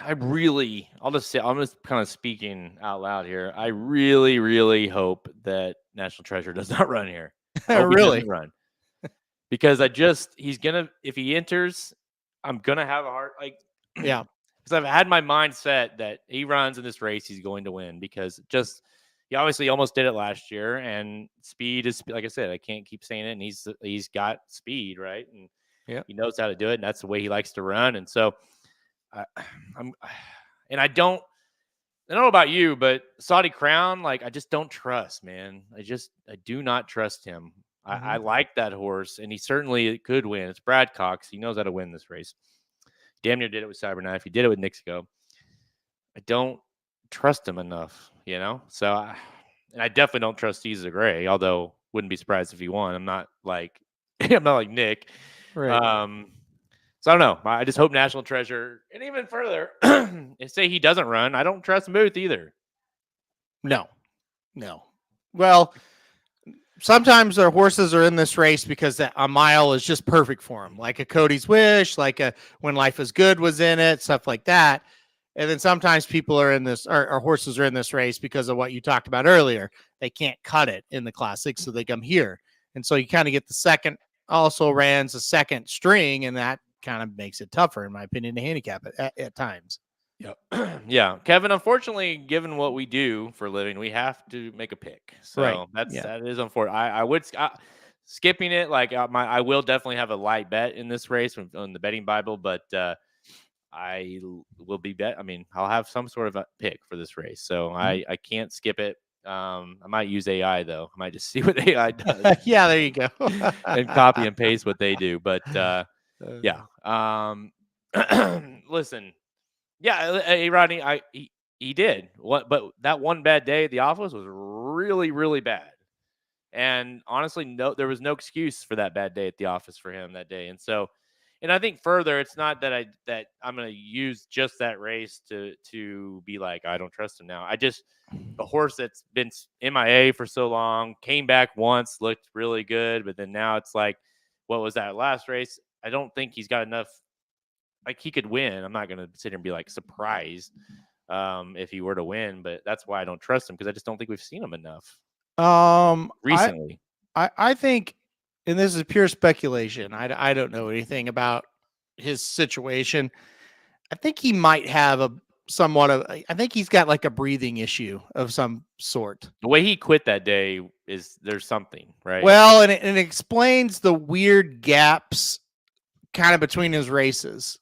I'll just say, I'm just kind of speaking out loud here. I really, really hope that National Treasure does not run here. Really? He doesn't run. Because if he enters, I'm going to have a heart, yeah. Because I've had my mind set that he runs in this race, he's going to win, because he obviously almost did it last year, and speed is, like I said, I can't keep saying it, and he's got speed, right? And he knows how to do it, and that's the way he likes to run. And so I don't know about you, but Saudi Crown, like, I just don't trust, man. I do not trust him. Mm-hmm. I like that horse, and he certainly could win. It's Brad Cox. He knows how to win this race. Damn near did it with Cyberknife. He did it with Nick's Go. I don't trust him enough, So, and I definitely don't trust Caesar Gray. Although, wouldn't be surprised if he won. I'm not like Nick. Right. So I don't know. I just hope National Treasure, and even further, say he doesn't run, I don't trust Muth either. No. Well, sometimes their horses are in this race because a mile is just perfect for them, like a Cody's Wish, like a When Life Is Good was in it, stuff like that. And then sometimes people are in this, or horses are in this race because of what you talked about earlier. They can't cut it in the Classics, so they come here. And so you kind of get the second, also Rans a second string, and that kind of makes it tougher, in my opinion, to handicap it at times. Yep. Yeah, Kevin, unfortunately, given what we do for a living, we have to make a pick. So that is unfortunate. I would skipping it, like I will definitely have a light bet in this race on the betting Bible, but I will be I'll have some sort of a pick for this race. So I can't skip it. I might use AI though. I might just see what AI does. Yeah, there you go. And copy and paste what they do. But yeah. Listen. Yeah, Rodney, he did. But that one bad day at the office was really, really bad. And honestly, there was no excuse for that bad day at the office for him that day. And so, and I think further, it's not that I'm going to use just that race to be like, I don't trust him now. A horse that's been MIA for so long, came back once, looked really good, but then now it's like, what was that last race? I don't think he's got enough. Like, he could win. I'm not going to sit here and be like surprised if he were to win, but that's why I don't trust him, because I just don't think we've seen him enough recently. I think, and this is pure speculation, I don't know anything about his situation. I think he might have somewhat of, I think he's got like a breathing issue of some sort. The way he quit that day there's something, right? Well, and it explains the weird gaps kind of between his races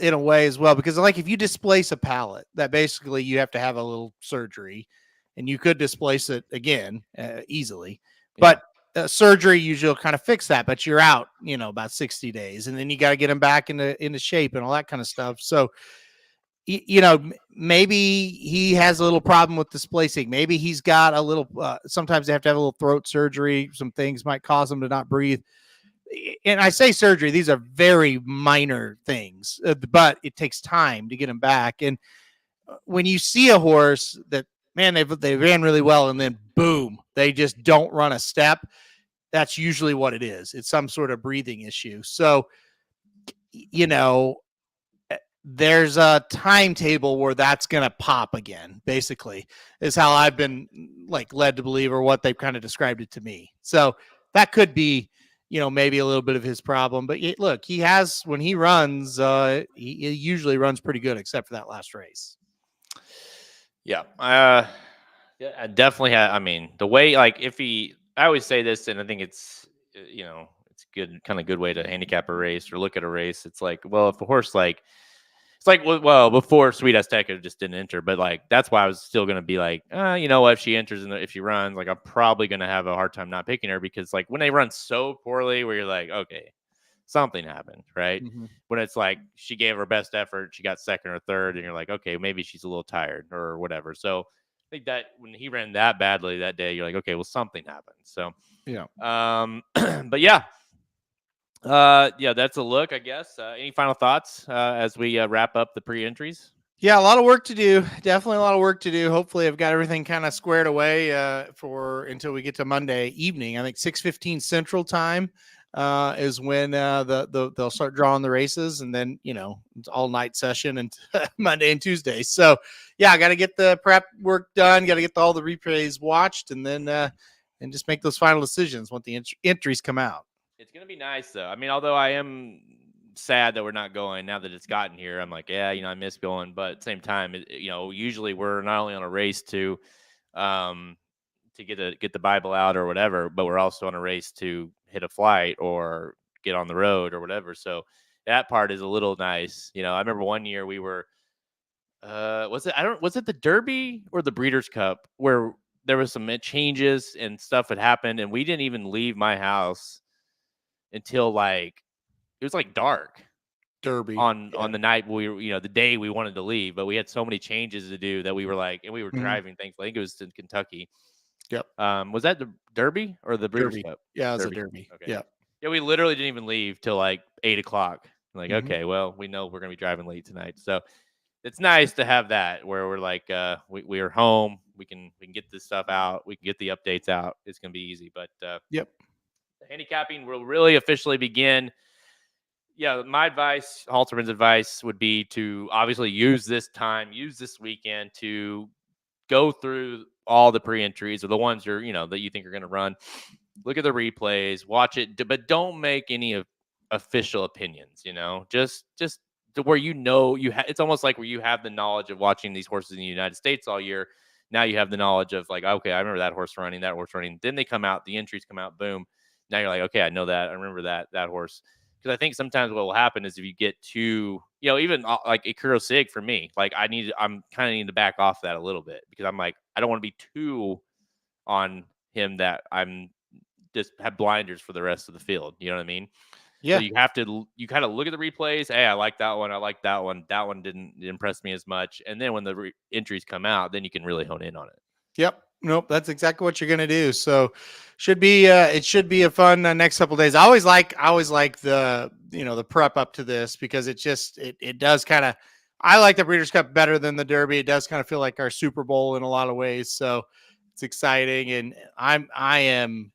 in a way as well, because like if you displace a pallet, that basically you have to have a little surgery, and you could displace it again easily, but surgery usually will kind of fix that, but you're out, about 60 days, and then you got to get him back into shape and all that kind of stuff. So, maybe he has a little problem with displacing. Maybe he's got a little, sometimes they have to have a little throat surgery. Some things might cause him to not breathe. And I say surgery, these are very minor things, but it takes time to get him back. And when you see a horse that, man, they ran really well, and then boom, they just don't run a step, that's usually what it is. It's some sort of breathing issue. So, there's a timetable where that's going to pop again, basically, is how I've been like led to believe, or what they've kind of described it to me. So that could be, maybe a little bit of his problem. But look, he has, when he runs, he usually runs pretty good, except for that last race. Yeah. I definitely I mean, the way, like, I always say this, and I think it's, it's good way to handicap a race or look at a race. It's like, well, if a horse, like, it's like, well, before Sweet Azteca just didn't enter, but like, that's why I was still going to be like, you know what, if she enters if she runs, like, I'm probably going to have a hard time not picking her, because like when they run so poorly, where you're like, okay, something happened, right? Mm-hmm. When it's like she gave her best effort, she got second or third, and you're like, okay, maybe she's a little tired or whatever. So I think that when he ran that badly that day, you're like, okay, well, something happened. So yeah. But yeah. That's a look, I guess. Any final thoughts as we wrap up the pre-entries? Yeah, a lot of work to do. Definitely a lot of work to do. Hopefully, I've got everything kind of squared away until we get to Monday evening. I think 6:15 Central Time is when they'll start drawing the races, and then it's all night session and Monday and Tuesday. So yeah, I got to get the prep work done. Got to get all the replays watched, and then and just make those final decisions when the entries come out. It's going to be nice, though. I mean, although I am sad that we're not going now that it's gotten here, I'm like, yeah, I miss going. But at the same time, usually we're not only on a race to get the Bible out or whatever, but we're also on a race to hit a flight or get on the road or whatever. So that part is a little nice. I remember one year we were, was it the Derby or the Breeders' Cup, where there was some changes and stuff had happened, and we didn't even leave my house until like it was like dark. Derby on the night we were, the day we wanted to leave, but we had so many changes to do that we were like, and we were driving. Thankfully, I think it was in Kentucky. Yep. Was that the Derby or the Breeders' Cup? Yeah, it was a Derby. Okay. Yeah. Yeah, we literally didn't even leave till like 8:00. Like, okay, well, we know we're gonna be driving late tonight, so it's nice to have that where we're like, we are home. We can get this stuff out. We can get the updates out. It's gonna be easy. But yep. The handicapping will really officially begin. Yeah, my advice, Halterman's advice, would be to obviously use this weekend to go through all the pre-entries, or the ones that you think are going to run. Look at the replays, watch it, but don't make any official opinions. Just to where it's almost like where you have the knowledge of watching these horses in the United States all year. Now you have the knowledge of like, okay, I remember that horse running. Then they come out, the entries come out, boom. Now you're like, okay, I know that. I remember that horse. Because I think sometimes what will happen is if you get too, even like Ikuro Sig for me, like I'm kind of need to back off that a little bit, because I'm like, I don't want to be too on him that I'm just have blinders for the rest of the field. You know what I mean? Yeah. So you kind of look at the replays. Hey, I like that one. I like that one. That one didn't impress me as much. And then when the entries come out, then you can really hone in on it. Yep. Nope. That's exactly what you're going to do. So it should be a fun next couple of days. I always like the, the prep up to this, because it does kind of, I like the Breeders' Cup better than the Derby. It does kind of feel like our Super Bowl in a lot of ways. So it's exciting. And I am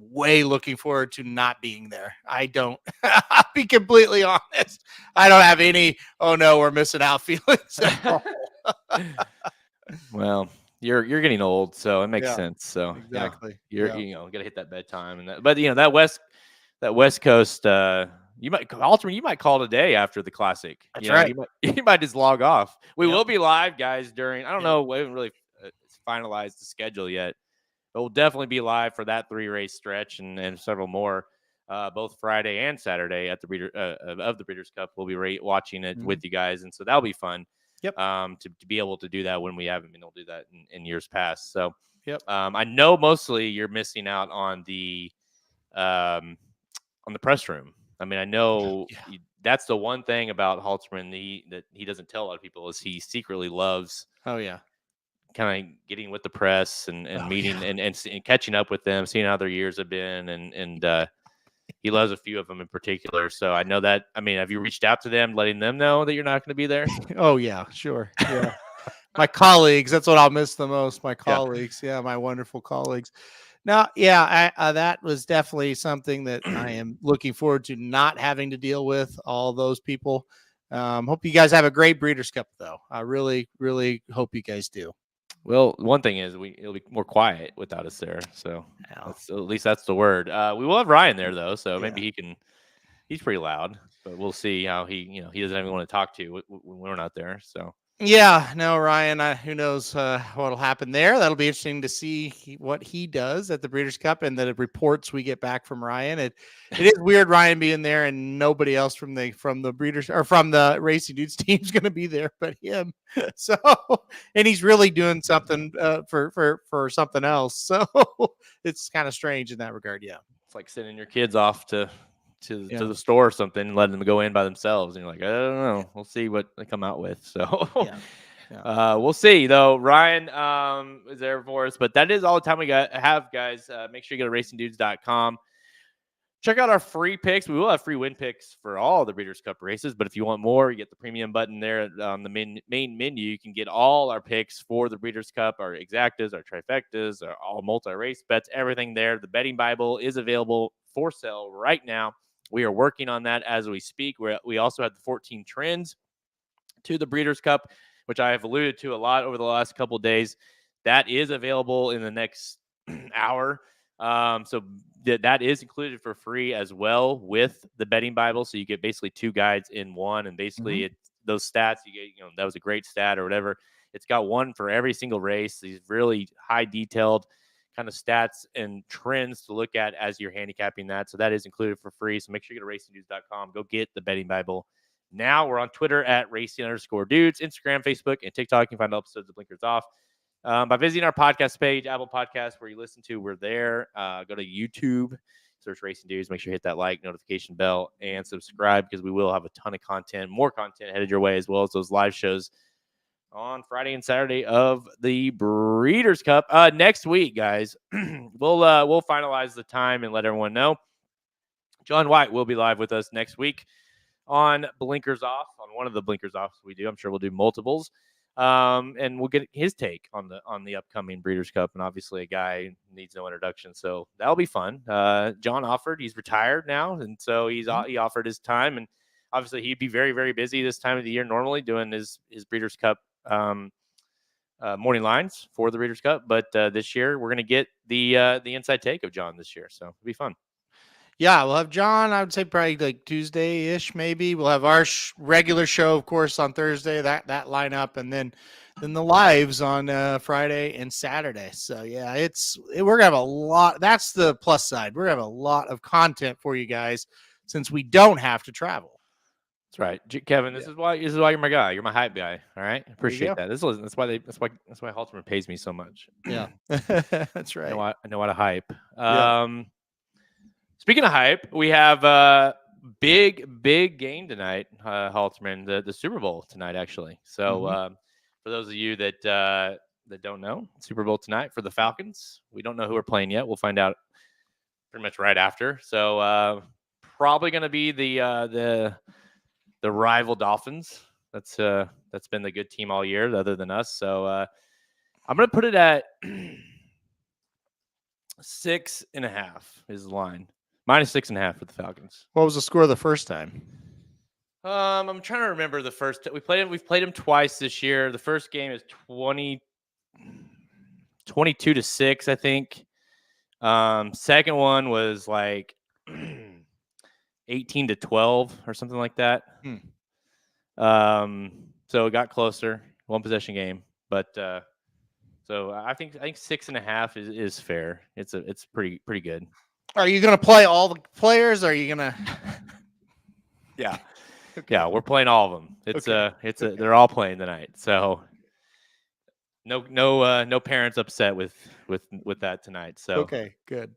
way looking forward to not being there. I don't, I'll be completely honest. I don't have any, oh no, we're missing out feelings at all. Well, you're getting old, so it makes sense. So exactly, you're got to hit that bedtime, and that. But that West Coast, Halterman, you might call today after the Classic. That's right. You might just log off. We Yep. will be live, guys, during, I don't know, we haven't really finalized the schedule yet, but we'll definitely be live for that 3-race stretch and several more, both Friday and Saturday at the Breeders' Cup. We'll be watching it with you guys, and so that'll be fun. Yep. To be able to do that when we haven't been able to do that in years past. So, yep. I know mostly you're missing out on the press room. I mean, I know that's the one thing about Halterman that he doesn't tell a lot of people is he secretly loves. Oh yeah. Kind of getting with the press and meeting and catching up with them, seeing how their years have been, and he loves a few of them in particular. So I know that. I mean, have you reached out to them, letting them know that you're not going to be there? Oh yeah, sure. Yeah. My colleagues, that's what I'll miss the most. My colleagues. Yeah, my wonderful colleagues. Now, yeah, that was definitely something that I am looking forward to not having to deal with all those people. Hope you guys have a great Breeders' Cup, though. I really, really hope you guys do. Well, one thing is it'll be more quiet without us there. So at least that's the word. We will have Ryan there though, so maybe he's pretty loud, but we'll see how he doesn't even want to talk to when we're not there. So yeah, no, Ryan, who knows what'll happen there. That'll be interesting to see what he does at the Breeders' Cup and the reports we get back from Ryan. It is weird Ryan being there and nobody else from the Breeders or from the Racing Dudes team is going to be there but him. So, and he's really doing something for something else. So it's kind of strange in that regard. Yeah, it's like sending your kids off to the store or something and letting them go in by themselves. And you're like, I don't know. We'll see what they come out with. So we'll see though. Ryan is there for us, but that is all the time we have, guys. Make sure you go to racingdudes.com. Check out our free picks. We will have free win picks for all the Breeders' Cup races, but if you want more, you get the premium button there on the main menu. You can get all our picks for the Breeders' Cup, our exactas, our trifectas, our all multi-race bets, everything there. The betting Bible is available for sale right now. We are working on that as we speak. We also have the 14 trends to the Breeders' Cup, which I have alluded to a lot over the last couple of days. That is available in the next hour. So that is included for free as well with the betting Bible. So you get basically 2 guides in one, and basically those stats you get, that was a great stat or whatever. It's got one for every single race. These really high detailed kind of stats and trends to look at as you're handicapping that. So that is included for free. So make sure you go to racingdudes.com. Go get the betting Bible. Now we're on Twitter at racing_dudes, Instagram, Facebook, and TikTok. You can find episodes of Blinkers Off by visiting our podcast page, Apple Podcasts, where you listen to. We're there. Go to YouTube, search Racing Dudes. Make sure you hit that like, notification bell, and subscribe because we will have a ton of content, more content headed your way, as well as those live shows on Friday and Saturday of the Breeders' Cup. Next week, guys, we'll finalize the time and let everyone know. John White will be live with us next week on Blinkers Off, on one of the Blinkers Offs we do. I'm sure we'll do multiples. And we'll get his take on the upcoming Breeders' Cup. And obviously a guy needs no introduction, so that'll be fun. John offered, he's retired now, and so he offered his time, and obviously he'd be very, very busy this time of the year normally doing his Breeders' Cup morning lines for the Breeders' Cup. But this year we're going to get the inside take of John this year, so it'll be fun. Yeah, we'll have John, I would say probably like Tuesday-ish maybe. We'll have our regular show, of course, on Thursday, that lineup, and then the lives on Friday and Saturday. So, yeah, we're going to have a lot. That's the plus side. We're going to have a lot of content for you guys since we don't have to travel. That's right. Kevin, this is why you're my guy. You're my hype guy. All right? Appreciate that. That's why Halterman pays me so much. Yeah. That's right. I know how to hype. Speaking of hype, we have a big game tonight, Halterman, the Super Bowl tonight, actually. So for those of you that don't know, Super Bowl tonight for the Falcons. We don't know who we're playing yet. We'll find out pretty much right after. So probably going to be the rival Dolphins. That's been the good team all year, other than us. So I'm going to put it at 6.5 is the line. -6.5 for the Falcons. What was the score the first time? I'm trying to remember the first. We've played them twice this year. The first game is 22-6, I think. Second one was like 18-7 18-12 or something like that. So it got closer, 1 possession game, but so I think 6.5 is fair. It's pretty good. Are you going to play all the players? Or are you going to? Yeah. Okay. Yeah, we're playing all of them. They're all playing tonight. So no parents upset with that tonight. So okay, good.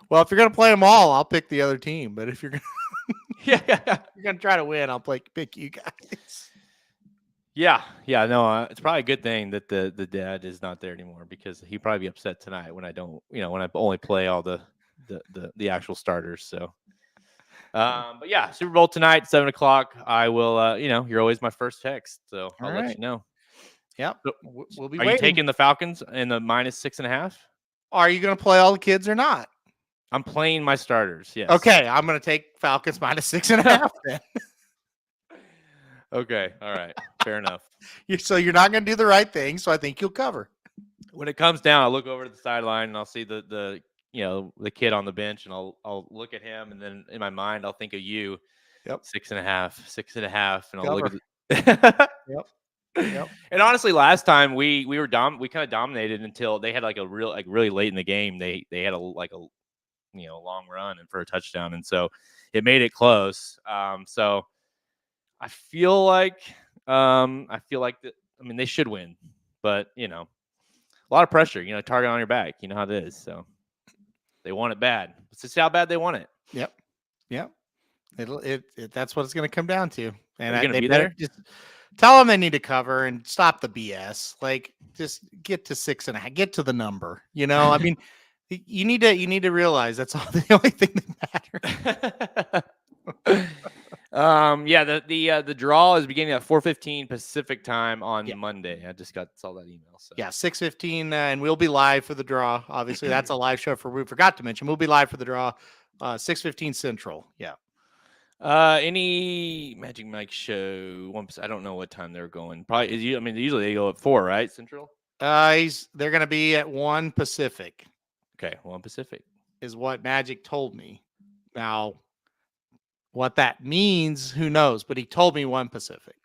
Well, if you're gonna play them all, I'll pick the other team. But if you're gonna you're gonna try to win, I'll pick you guys. Yeah. No, it's probably a good thing that the dad is not there anymore, because he'd probably be upset tonight when I don't, when I only play all the actual starters. So. But yeah, Super Bowl tonight, 7:00. I will, you're always my first text, so I'll let you know. Yep. So, we'll be are waiting. you taking the Falcons in the -6.5? Are you going to play all the kids or not? I'm playing my starters. Yes. Okay. I'm going to take Falcons -6.5 then. Okay. All right. Fair enough. So you're not going to do the right thing. So I think you'll cover. When it comes down, I'll look over to the sideline and I'll see the kid on the bench, and I'll look at him, and then in my mind I'll think of you. Yep. 6.5, and I'll Cover. look at Yep. And honestly, last time we kind of dominated until they had really late in the game. They had a long run and for a touchdown, and so it made it close. So I feel like that. I mean, they should win, but a lot of pressure. Target on your back. You know how it is. So. They want it bad. Let's just see how bad they want it. Yep. That's what it's going to come down to. And they better just tell them they need to cover and stop the BS. Like, just get to 6.5. Get to the number. I mean, you need to realize that's all the only thing that matters. The draw is beginning at 4:15 Pacific time on Monday. I just saw that email. So. Yeah, 6:15, and we'll be live for the draw. Obviously, that's a live show we forgot to mention. We'll be live for the draw, 6:15 Central. Yeah. Any Magic Mike show? I don't know what time they're going. Probably usually they go at 4, right? Central. They're going to be at 1 Pacific. Okay, 1 Pacific is what Magic told me. Now, what that means, who knows? But he told me 1 Pacific.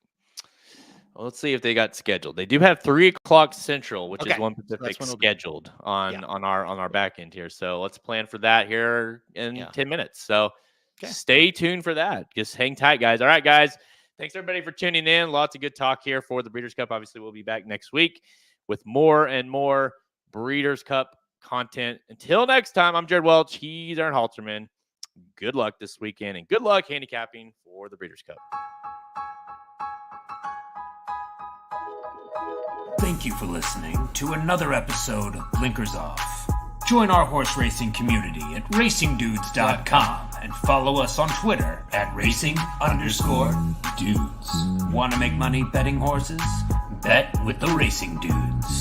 Well, let's see if they got scheduled. They do have 3:00 Central, which is 1 Pacific scheduled on our back end here. So let's plan for that here in 10 minutes. So stay tuned for that. Just hang tight, guys. All right, guys. Thanks everybody for tuning in. Lots of good talk here for the Breeders' Cup. Obviously, we'll be back next week with more and more Breeders' Cup content. Until next time, I'm Jared Welch. He's Aaron Halterman. Good luck this weekend, and good luck handicapping for the Breeders' Cup. Thank you for listening to another episode of Blinkers Off. Join our horse racing community at racingdudes.com and follow us on Twitter at racing_dudes. Want to make money betting horses? Bet with the Racing Dudes.